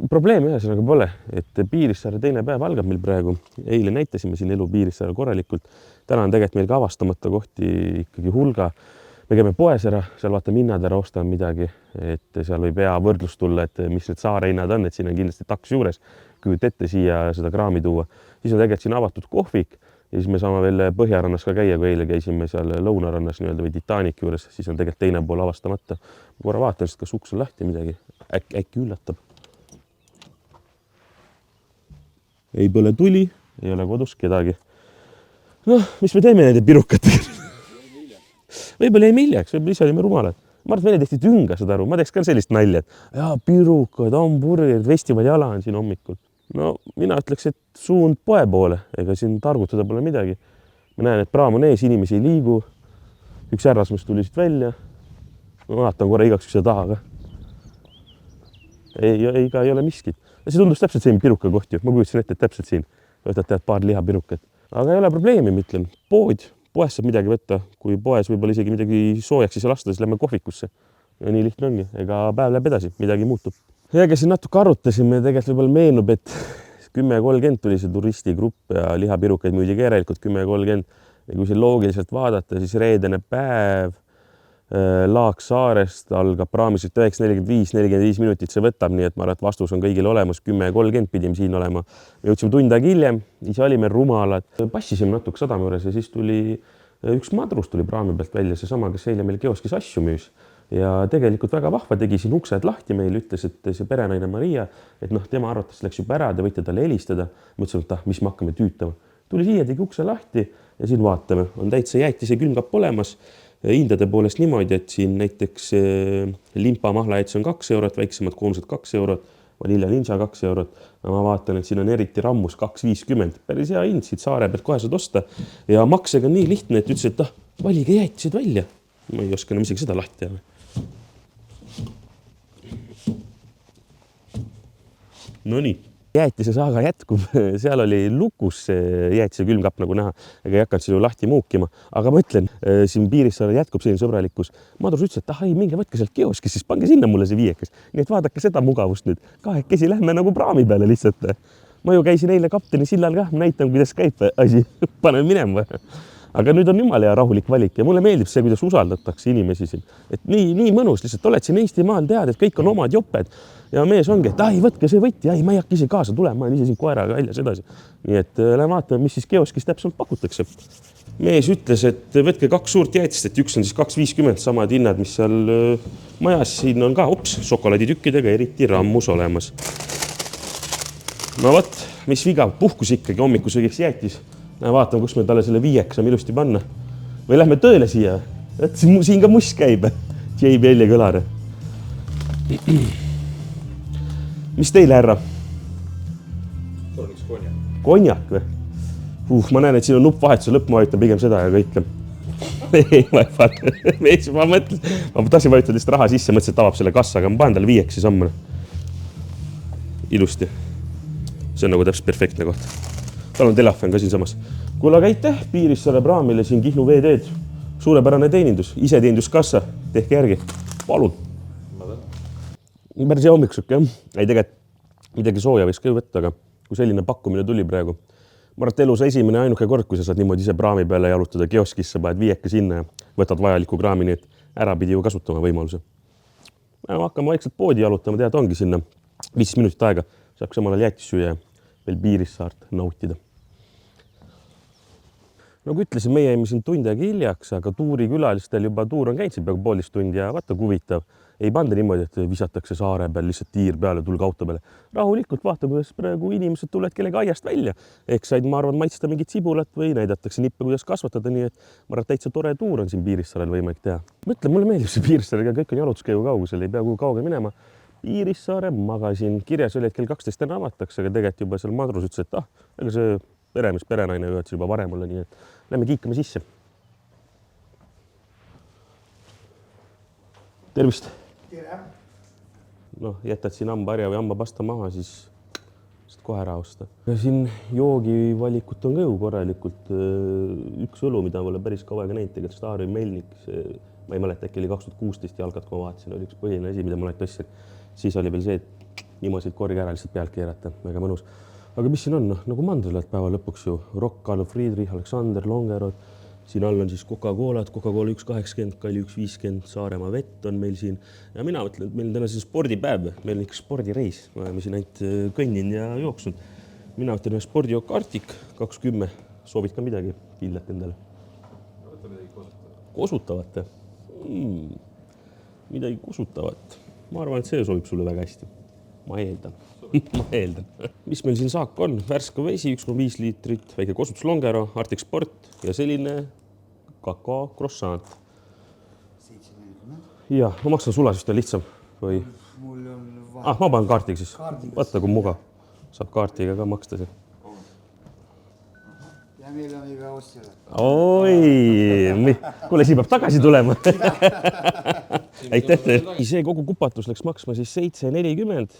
Probleemi ühesõnaga pole, et Piirissaare teine päev algab meil praegu. Eile näitasime siin elu Piirissaare korralikult. Täna on tegelikult meil ka avastamata kohti ikkagi hulga. Me käime poes ära, seal vaatame hinnad ära, ostame midagi, et seal võib hea võrdlus tulla, et mis need saare hinnad on, et siin on kindlasti taks juures, kujut ette siia seda kraami tuua. Siis on tegelikult siin avatud kohvik ja siis me saame veel Põhjarannas ka käia, kui eile käisime seal Lõunarannas või Titanic juures, siis on tegelikult teine pool avastamata. Korra vaatan, kas uks on lahti midagi, äkki üllatab. Ei põle tuli, ei ole kodus kedagi. Noh, mis me teeme nende pirukatega? Võib-olla jäime hiljaks, võib-olla ise olime rumalad. Ma arvan, et meile tehti tünga, saad aru. Ma teeks ka sellist nalja, et jaa, pirukad, hamburgerid, festivali-ala on siin hommikul. No mina ütleks, et suund poe poole, ega siin targutada pole midagi. Ma näen, et praam on ees, inimesi ei liigu. Üks härrasmees tuli siit välja. Ma vaatan korra igaks seda taha ka. Ei ole miskit. See tundus täpselt siin piruka kohti. Ma kujutsin ette, et täpselt siin. Võtad tead paar lihapirukat. Aga ei ole probleemi, ma ütlen. Poes saab midagi võtta, kui poes võib-olla isegi midagi soojaks siis lasta, siis lähme kohvikusse. Ja nii lihtne ongi, ega päev läheb edasi, midagi muutub. Ja siin natuke arutasime, tegelikult võib-olla meenub, et 10.30 tuli see turistigrupp ja lihapirukaid müüdi järelikult 10.30. Ja kui siin loogiliselt vaadata, siis reedene päev Laaksaarest algab praamiselt 9.45 minutit see võtab, nii et ma arvan, et vastus on kõigil olemas. 10.30 pidime siin olema. Me jõudsime tund aega hiljem, ise olime rumalad. Passisime natuke sadama juures ja siis tuli üks madrus tuli praami pealt välja, seesama, kes eile meil kioskis asju müüs. Ja tegelikult väga vahva tegi siin uksed lahti meil, ütles, et see perenaine Maria, et noh, tema arvates läks juba ära, te võite talle helistada. Mõtlesin, et mis me hakkame tüütama. Tuli siia, tegi ukse lahti ja siin vaatame, on täitsa jäetise külmkapp olemas. Hindade poolest niimoodi, et siin näiteks limpa mahlajäts on 2 eurot, väiksemad koonused 2 eurot, vanilja ninja 2 eurot. Ma vaatan, et siin on eriti rammus 2,50. Päris hea hind, siit saare pealt kohe saad osta. Ja maksega on nii lihtne, et ütles, et valige jäätised välja. Ma ei oska enam isegi seda lahti teha. No nii. Jäätise saaga jätkub, seal oli lukus jäätise külmkapp nagu näha, ega ei hakanud seda ju lahti muukima, aga ma ütlen, siin Piirissaarel jätkub selline sõbralikkus. Madrus ütles, et minge võtke sealt kioskis, siis pange sinna mulle see 5. Nii et vaadake seda mugavust nüüd. Kahekesi lähme nagu praami peale lihtsalt. Ma ju käisin eile kapteni sillal ka, näitan, kuidas käib asi, paneme minema. Aga nüüd on jumala hea rahulik valik ja mulle meeldib see, kuidas usaldatakse inimesi siin. Et nii mõnus, lihtsalt oled siin Eestimaal, tead, et kõik on omad joped ja mees ongi, et võtke see võtti, ma ei hakka ise kaasa tulema, ma olen ise siin koeraga väljas edasi. Nii et lähen vaatame, mis siis kioskis täpselt pakutakse. Mees ütles, et võtke 2 suurt jäätist, et üks on siis 2,50, samad hinnad, mis seal majas siin on ka, šokolaaditükkidega eriti rammus olemas. No võt, mis viga, puhkus ikkagi hommikus õigeks jäätis. Vaatame, kus me talle selle 5 saame ilusti panna. Või lähme tööle siia. Siin ka muss käib. JBL kõlare. Mis teile, härra? Tol üks konjak. Konjak või? Ma näen, et siin on nuppvahetuse lõpp, ma vajutan pigem seda ja kõike. Ei, ma mõtlen, ma tahtsin vajutada lihtsalt raha sisse, mõtlesin, et avab selle kassa, aga ma panen talle 5 sammune. Ilusti. See on nagu täpselt perfektne koht. Tal on telefon ka siin samas. Kuule, aga aitäh Piirissaare praamile siin Kihnu veeteed. Suurepärane teenindus, ise teeninduskassa. Tehke järgi. Palun. Päris hea hommiksuke, jah. Ei tegelikult midagi sooja võiks ka ju võtta, aga kui selline pakkumine tuli praegu. Ma arvan, et elus esimene ainuke kord, kui sa saad niimoodi ise praami peale jalutada kioskisse, paned 5 sinna ja võtad vajaliku kraami, nii et ära pidi ju kasutama võimaluse. Hakkame vaikselt poodi jalutama, tead, ongi sinna 15 minutit aega. Saaks samal ajal jäätis süüa ja veel Piirissaart nautida. Nagu ütlesin, meie jäime siin tund aega hiljaks, aga tuurikülalistel juba tuur on käinud siin peaaegu poolist tundi ja vaata huvitav. Ei panda niimoodi, et visatakse saare peal lihtsalt tiir peale, tulge auto peale. Rahulikult vaata, kuidas praegu inimesed tulevad kellegi aiast välja. Ehk said, ma arvan, maitsta mingit sibulat või näidatakse nippe, kuidas kasvatada, nii et ma arvan, täitsa tore tuur on siin Piirissaarel võimalik teha. Mõtle, mulle meeldib see Piirissaare, kõik on jalutuskäigu kaugusel, ei pea kuhu kauge minema. Piirissaare magasin, kirjas oli, et kell 12 enne avatakse, aga tegelikult juba seal madrus ütles, et ega see peremees, perenaine juhatas juba varem mulle, nii et lähme kiikame sisse. Tervist! Noh, jätad siin hambaharja või hambapasta maha, siis kohe ära osta. Ja siin joogivalikut on ka ju korralikult. Üks õlu, mida mulle päris kaua aega näinud, tegelikult Staari Melnik, ma ei mäleta, äkki oli 2016 jalgat, kui ma vaatasin, oli üks põhiline asi, mida ma alati ostsin. Siis oli veel see, et niimoodi korgi ära lihtsalt pealt keerata, väga mõnus. Aga mis siin on? Nagu mandrilad päeva lõpuks ju. Rock, Carlo Friedrich, Alexander, Longerod. Siin all on siis Coca-Cola 1.80, Kalli 1.50, Saaremaa vett on meil siin. Ja mina mõtlen, et meil on täna see spordipäev, meil on ikka spordireis. Me oleme siin ainult kõnnin ja jooksnud. Mina võtan ühe spordijook Arctic 2.10. Soovid ka midagi pillet endale? Võtta midagi kosutavat. Midagi kosutavat. Ma arvan, et see sobib sulle väga hästi. Ma eeldan. Mis meil siin saak on? Värska vesi, 1,5 liitrit, väike kosutus Longero, Arctic Sport ja selline kakao croissant. 7,40. Ja, ma maksan sulas, just on lihtsam. Või... Mul on vahe. Ma panen kaartiga siis. Vaata, kui mugav. Saab kaartiga ka maksta see. Ja meil on iga ostjale. Oi, kuule, siin peab tagasi tulema. Aitäh teile. See kogu kupatus läks maksma siis 7,40.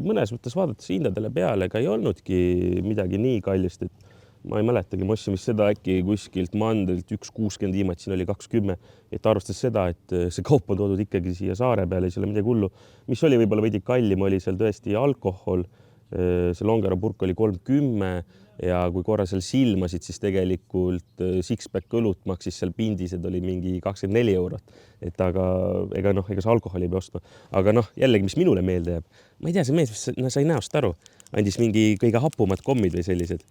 Mõnes mõttes vaadates hindadele peale, ega ei olnudki midagi nii kallist, et ma ei mäletagi, ma ostsin vist seda äkki kuskilt mandrilt 1,60 viimati, siin oli 2,10, et arvestades seda, et see kaup on toodud ikkagi siia saare peale, ei ole midagi hullu. Mis oli võib-olla veidi kallim, oli seal tõesti alkohol. See Longero purk oli 3,10 ja kui korra seal silmasid, siis tegelikult six-pack õlut maksis seal pindised oli mingi 24 eurot. Et aga ega see alkoholi ei pea ostma. Aga jällegi, mis minule meelde jääb, ma ei tea, see mees sai näost aru, andis mingi kõige hapumad kommid või sellised.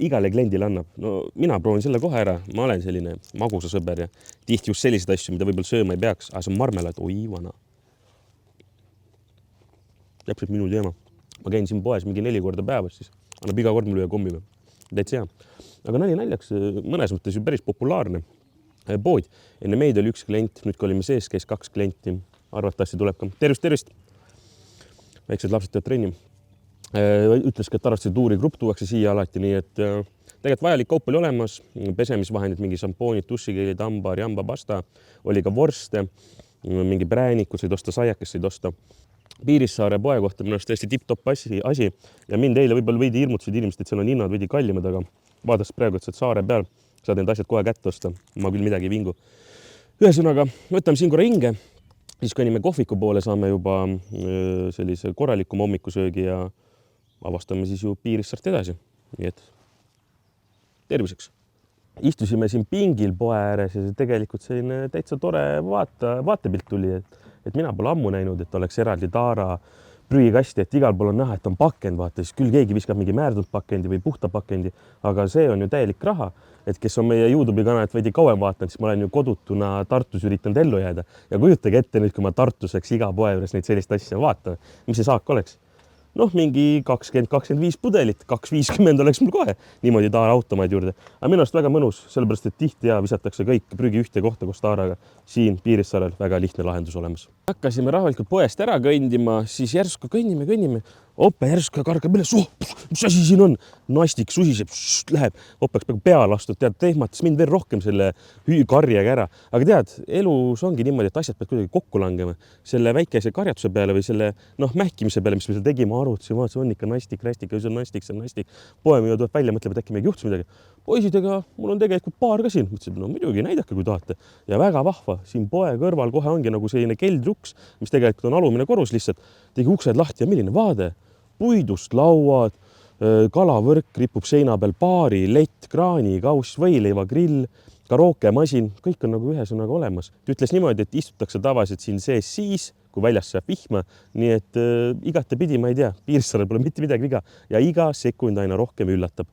Igale kliendile annab. No mina proovin selle kohe ära, ma olen selline magusa sõber ja tihti just sellised asju, mida võib-olla sööma ei peaks, aga see on marmelad, oi vana. Täpselt minu teema. Ma käin siin poes mingi 4 korda päevas, siis annab iga kord mulle ühe kommi. Täitsa hea. Aga naljaks mõnes mõttes ju päris populaarne pood. Enne meid oli üks klient, nüüd kui olime sees, käis 2 klienti. Arvatavasti tuleb ka. Tervist! Väiksed lapsed teevad trenni. Ütleski, et arvasti tuurigrupp tuuakse siia alati, nii et tegelikult vajalik kaup oli olemas. Pesemisvahendid, mingi šampoonid, dušikeelid, hambaharja, hambapasta. Oli ka vorste, mingi präänikud, said osta saiakest, said osta. Piirissaare poe kohta minu arust tõesti tipp-topp asi ja mind eile võib-olla veidi hirmutasid inimesed, et seal on hinnad veidi kallimad, aga vaadates praegu, et saad saare peal, saad need asjad kohe kätte osta. Ma küll midagi ei vingu. Ühesõnaga, võtame siin korra hinge, siis kui inimene kohviku poole saame juba sellise korralikuma hommikusöögi ja avastame siis ju Piirissaart edasi. Nii et terviseks. Istusime siin pingil poe ääres ja tegelikult selline täitsa tore vaatepilt tuli, et mina pole ammu näinud, et oleks eraldi taara prügikasti, et igal pool on näha, et on pakend, vaata, siis küll keegi viskab mingi määrdunud pakendi või puhta pakendi, aga see on ju täielik raha, et kes on meie YouTube'i kanalit veidi kauem vaatanud, siis ma olen ju kodutuna Tartus üritanud ellu jääda ja kujutage ette nüüd, kui ma Tartus oleks iga poe juures neid sellist asja vaata, mis see saak oleks. Mingi 20-25 pudelit, 2,50 oleks mul kohe niimoodi taara automaid juurde. Aga minu arust väga mõnus, sellepärast, et tihti visatakse kõik prügi ühte kohta koos taaraga. Siin Piirissaarel väga lihtne lahendus olemas. Hakkasime rahulikult poest ära kõndima, siis järsku kõnnime. Oppe järsku kargab üles, mis asi siin on? Nastik susiseb, läheb, Oppeks peaaegu pea lastud, tead, tehmatas mind veel rohkem selle karjega ära. Aga tead, elus ongi niimoodi, et asjad peavad kuidagi kokku langema. Selle väikese karjatuse peale või selle mähkimise peale, mis me seal tegime, arvutasime, on ikka nastik, see on nastik. Poemüüja tuleb välja, mõtleb, et äkki meil juhtus midagi. Poisid, ega mul on tegelikult paar ka siin. Mõtlesin, no muidugi näidake, kui tahate. Ja väga vahva, siin poe kõrval kohe ongi nagu selline keldruks, mis tegelikult on alumine korrus lihtsalt. Tegi uksed lahti ja milline vaade? Puidust lauad, kalavõrk ripub seina peal, baari, lett, kraani, kauss, võileiva, grill, karaokemasin, kõik on nagu ühesõnaga olemas. Ta ütles niimoodi, et istutakse tavaliselt siin sees siis, kui väljas saab vihma, nii et igatepidi, ma ei tea, Piirissaarel pole mitte midagi viga ja iga sekund aina rohkem üllatab.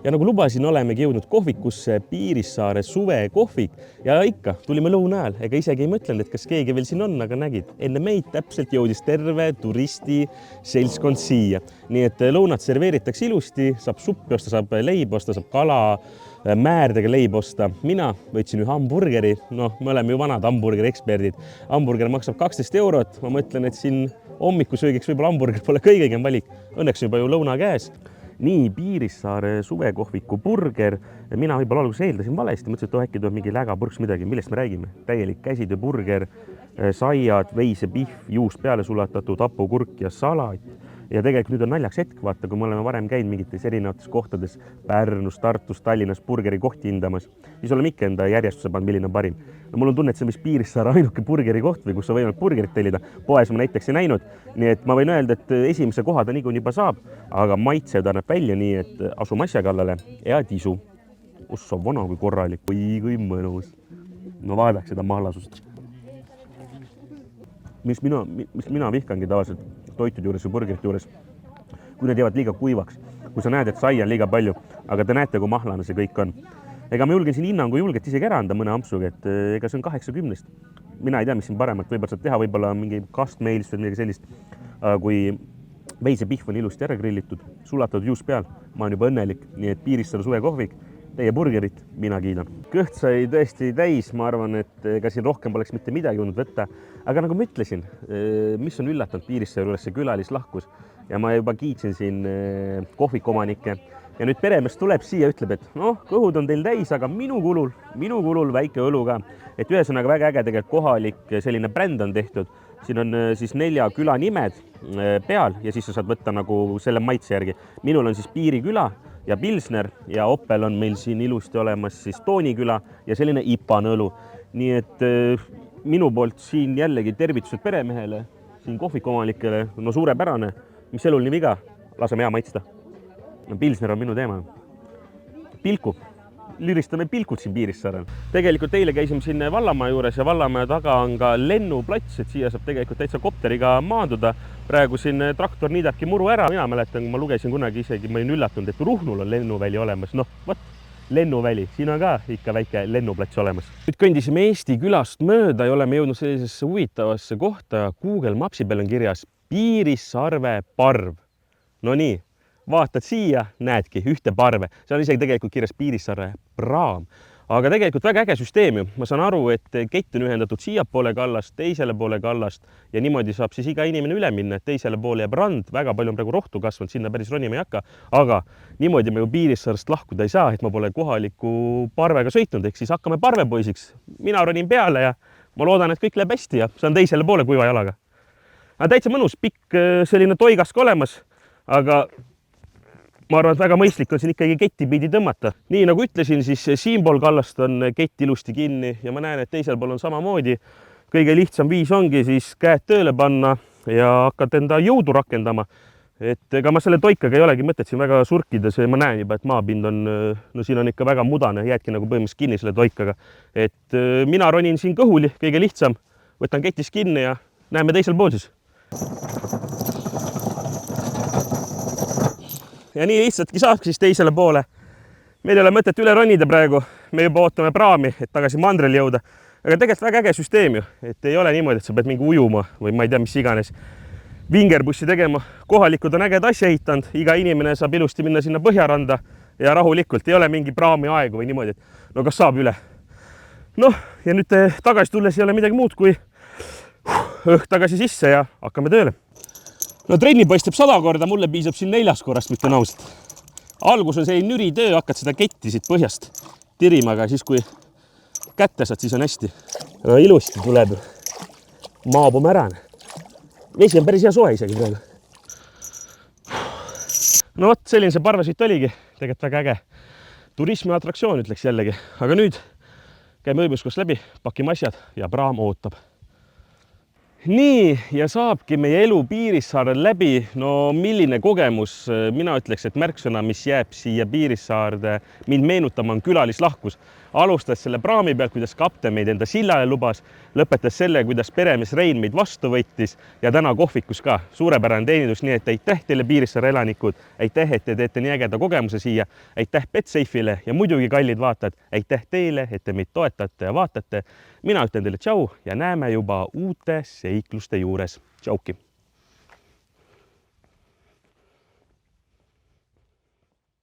Ja nagu lubasin, olemegi jõudnud kohvikusse Piirissaare suvekohvik ja ikka tulime lõuna ajal, ega isegi ei mõtlenud, et kas keegi veel siin on, aga nägid, enne meid täpselt jõudis terve turisti seltskond siia. Nii et lõunat serveeritakse ilusti, saab suppi osta, saab leib osta, saab kala, määrdega leib osta. Mina võtsin ühe hamburgeri, me oleme ju vanad hamburgeri eksperdid. Hamburger maksab 12 €. Ma mõtlen, et siin hommikusöögiks võib-olla hamburger pole kõigegem valik. Õnneks juba ju lõuna käes. Nii Piirissaare suvekohviku burger. Mina võib-olla alguses eeldasin valesti, mõtlesin, et äkki tuleb mingi lägapurks midagi, millest me räägime. Täielik käsitöö burger, saiad, veisepihv, juust peale sulatatud, hapukurk ja salat. Ja tegelikult nüüd on naljaks hetk, vaata, kui me oleme varem käinud mingites erinevates kohtades Pärnus, Tartus, Tallinnas burgeri kohti hindamas, siis oleme ikka enda järjestuse pannud, milline on parim. No mul on tunne, et see on vist Piirissaare ainuke burgeri koht või kus on võimalik burgerit tellida. Poes ma näiteks ei näinud, nii et ma võin öelda, et esimese koha ta niikuinii juba saab, aga maitse ta näeb välja nii, et asume asja kallale ja tisu. Ossa vana kui korralik, kui mõnus. No vaadaks seda mahlasust. Mis mina vihkangi tavaliselt toitude juures või burgerite juures, kui need jäävad liiga kuivaks, kui sa näed, et sai on liiga palju, aga te näete, kui mahlane see kõik on. Ega ma julgen siin hinnangu julget isegi ära anda mõne ampsuga, et ega see on 80. Mina ei tea, mis siin paremat võib-olla saab teha, võib-olla mingi kastmeilist või midagi sellist, kui veisepihv on ilusti ära grillitud, sulatatud juust peal, ma olen juba õnnelik, nii et Piirissaare suvekohvik, teie burgerit, mina kiidan. Kõht sai tõesti täis, ma arvan, et ega siin rohkem poleks mitte midagi olnud võtta, aga nagu ma ütlesin, mis on üllatanud Piirissaare juures see külalislahkus ja ma juba kiitsin siin kohvikomanikke ja nüüd peremees tuleb siia ja ütleb, et kõhud on teil täis, aga minu kulul väike õlu ka. Et ühesõnaga väga äge tegelikult kohalik selline bränd on tehtud. Siin on siis 4 küla nimed peal ja siis sa saad võtta nagu selle maitse järgi. Minul on siis Piiriküla ja Pilsner ja Oppel on meil siin ilusti olemas siis Tooniküla ja selline IPA-nõlu. Nii et minu poolt siin jällegi tervitused peremehele, siin kohvikuomanikele, suurepärane, mis elul nii viga, laseme hea maitsta. Pilsner on minu teema. Pilku. Liristame pilkud siin Piirissaarel. Tegelikult eile käisime siin Vallamaja juures ja Vallamaja taga on ka lennuplats, et siia saab tegelikult täitsa kopteriga maanduda. Praegu siin traktor niidabki muru ära. Mina mäletan, kui ma lugesin kunagi isegi, ma olin üllatunud, et Ruhnul on lennuväli olemas. Lennuväli, siin on ka ikka väike lennuplats olemas. Nüüd kõndisime Eesti külast mööda ja oleme jõudnud sellisesse huvitavasse kohta. Google Mapsi peal on kirjas Piirissaare parv. No nii. Vaatad siia, näedki ühte parve. See on isegi tegelikult kirjas Piirissaare praam. Aga tegelikult väga äge süsteem ju. Ma saan aru, et kett on ühendatud siia poole kallast, teisele poole kallast ja niimoodi saab siis iga inimene üle minna, et teisele poole jääb rand. Väga palju on praegu rohtu kasvanud, sinna päris ronima ei hakka. Aga niimoodi me ju Piirissaarest lahkuda ei saa, et ma pole kohaliku parvega sõitnud, ehk siis hakkame parvepoisiks. Mina ronin peale ja ma loodan, et kõik läheb hästi ja saan teisele poole kuiva jalaga. Aga täitsa mõnus, pikk selline toigask olemas, aga ma arvan, et väga mõistlik on siin ikkagi ketti pidi tõmmata. Nii nagu ütlesin, siis siinpool kallast on kett ilusti kinni ja ma näen, et teisel pool on samamoodi. Kõige lihtsam viis ongi siis käed tööle panna ja hakkad enda jõudu rakendama. Et ega ma selle toikaga ei olegi mõtet siin väga surkides ja ma näen juba, et maapind on, siin on ikka väga mudane, jäädki nagu põhimõtteliselt kinni selle toikaga. Et mina ronin siin kõhuli, kõige lihtsam, võtan ketis kinni ja näeme teisel pool siis. Ja nii lihtsatki saabki siis teisele poole. Meil ei ole mõtet üle ronida praegu. Me juba ootame praami, et tagasi mandrel jõuda. Aga tegelikult väga äge süsteem ju. Et ei ole niimoodi, et sa pead mingi ujuma või ma ei tea, mis iganes vingerbussi tegema. Kohalikud on äged asja ehitanud. Iga inimene saab ilusti minna sinna Põhjaranda ja rahulikult. Ei ole mingi praami aegu või niimoodi, et no kas saab üle. Ja nüüd tagasi tulles ei ole midagi muud kui õhk tagasi sisse ja hakkame tööle. no trenni paistab 100 korda, mulle piisab siin 4 korrast, mitte ausalt. Algus on see nüri töö, hakkad seda ketti siit põhjast tirima, aga siis kui kätte saad, siis on hästi. No ilusti tuleb maapomärane. Vesi on päris hea soe isegi praegu. No vot, selline see parvesütt oligi. Tegelikult väga äge turismi atraktsioon, ütleks jällegi. Aga nüüd käime õimuskoos läbi, pakime asjad ja praam ootab. Nii, ja saabki meie elu Piirissaarel läbi. No milline kogemus, mina ütleks, et märksõna, mis jääb siia Piirissaarde mind meenutama, on külalislahkus. Alustas selle praami pealt, kuidas kapten meid enda sillale lubas, lõpetas selle, kuidas peremees Rein meid vastu võttis ja täna kohvikus ka suurepärane teenindus, nii et aitäh teile Piirissaare elanikud, aitäh, et te teete nii ägeda kogemuse siia, aitäh Betsafe'ile ja muidugi kallid vaatajad, aitäh teile, et te meid toetate ja vaatate. Mina ütlen teile tšau ja näeme juba uute seikluste juures. Tšauki!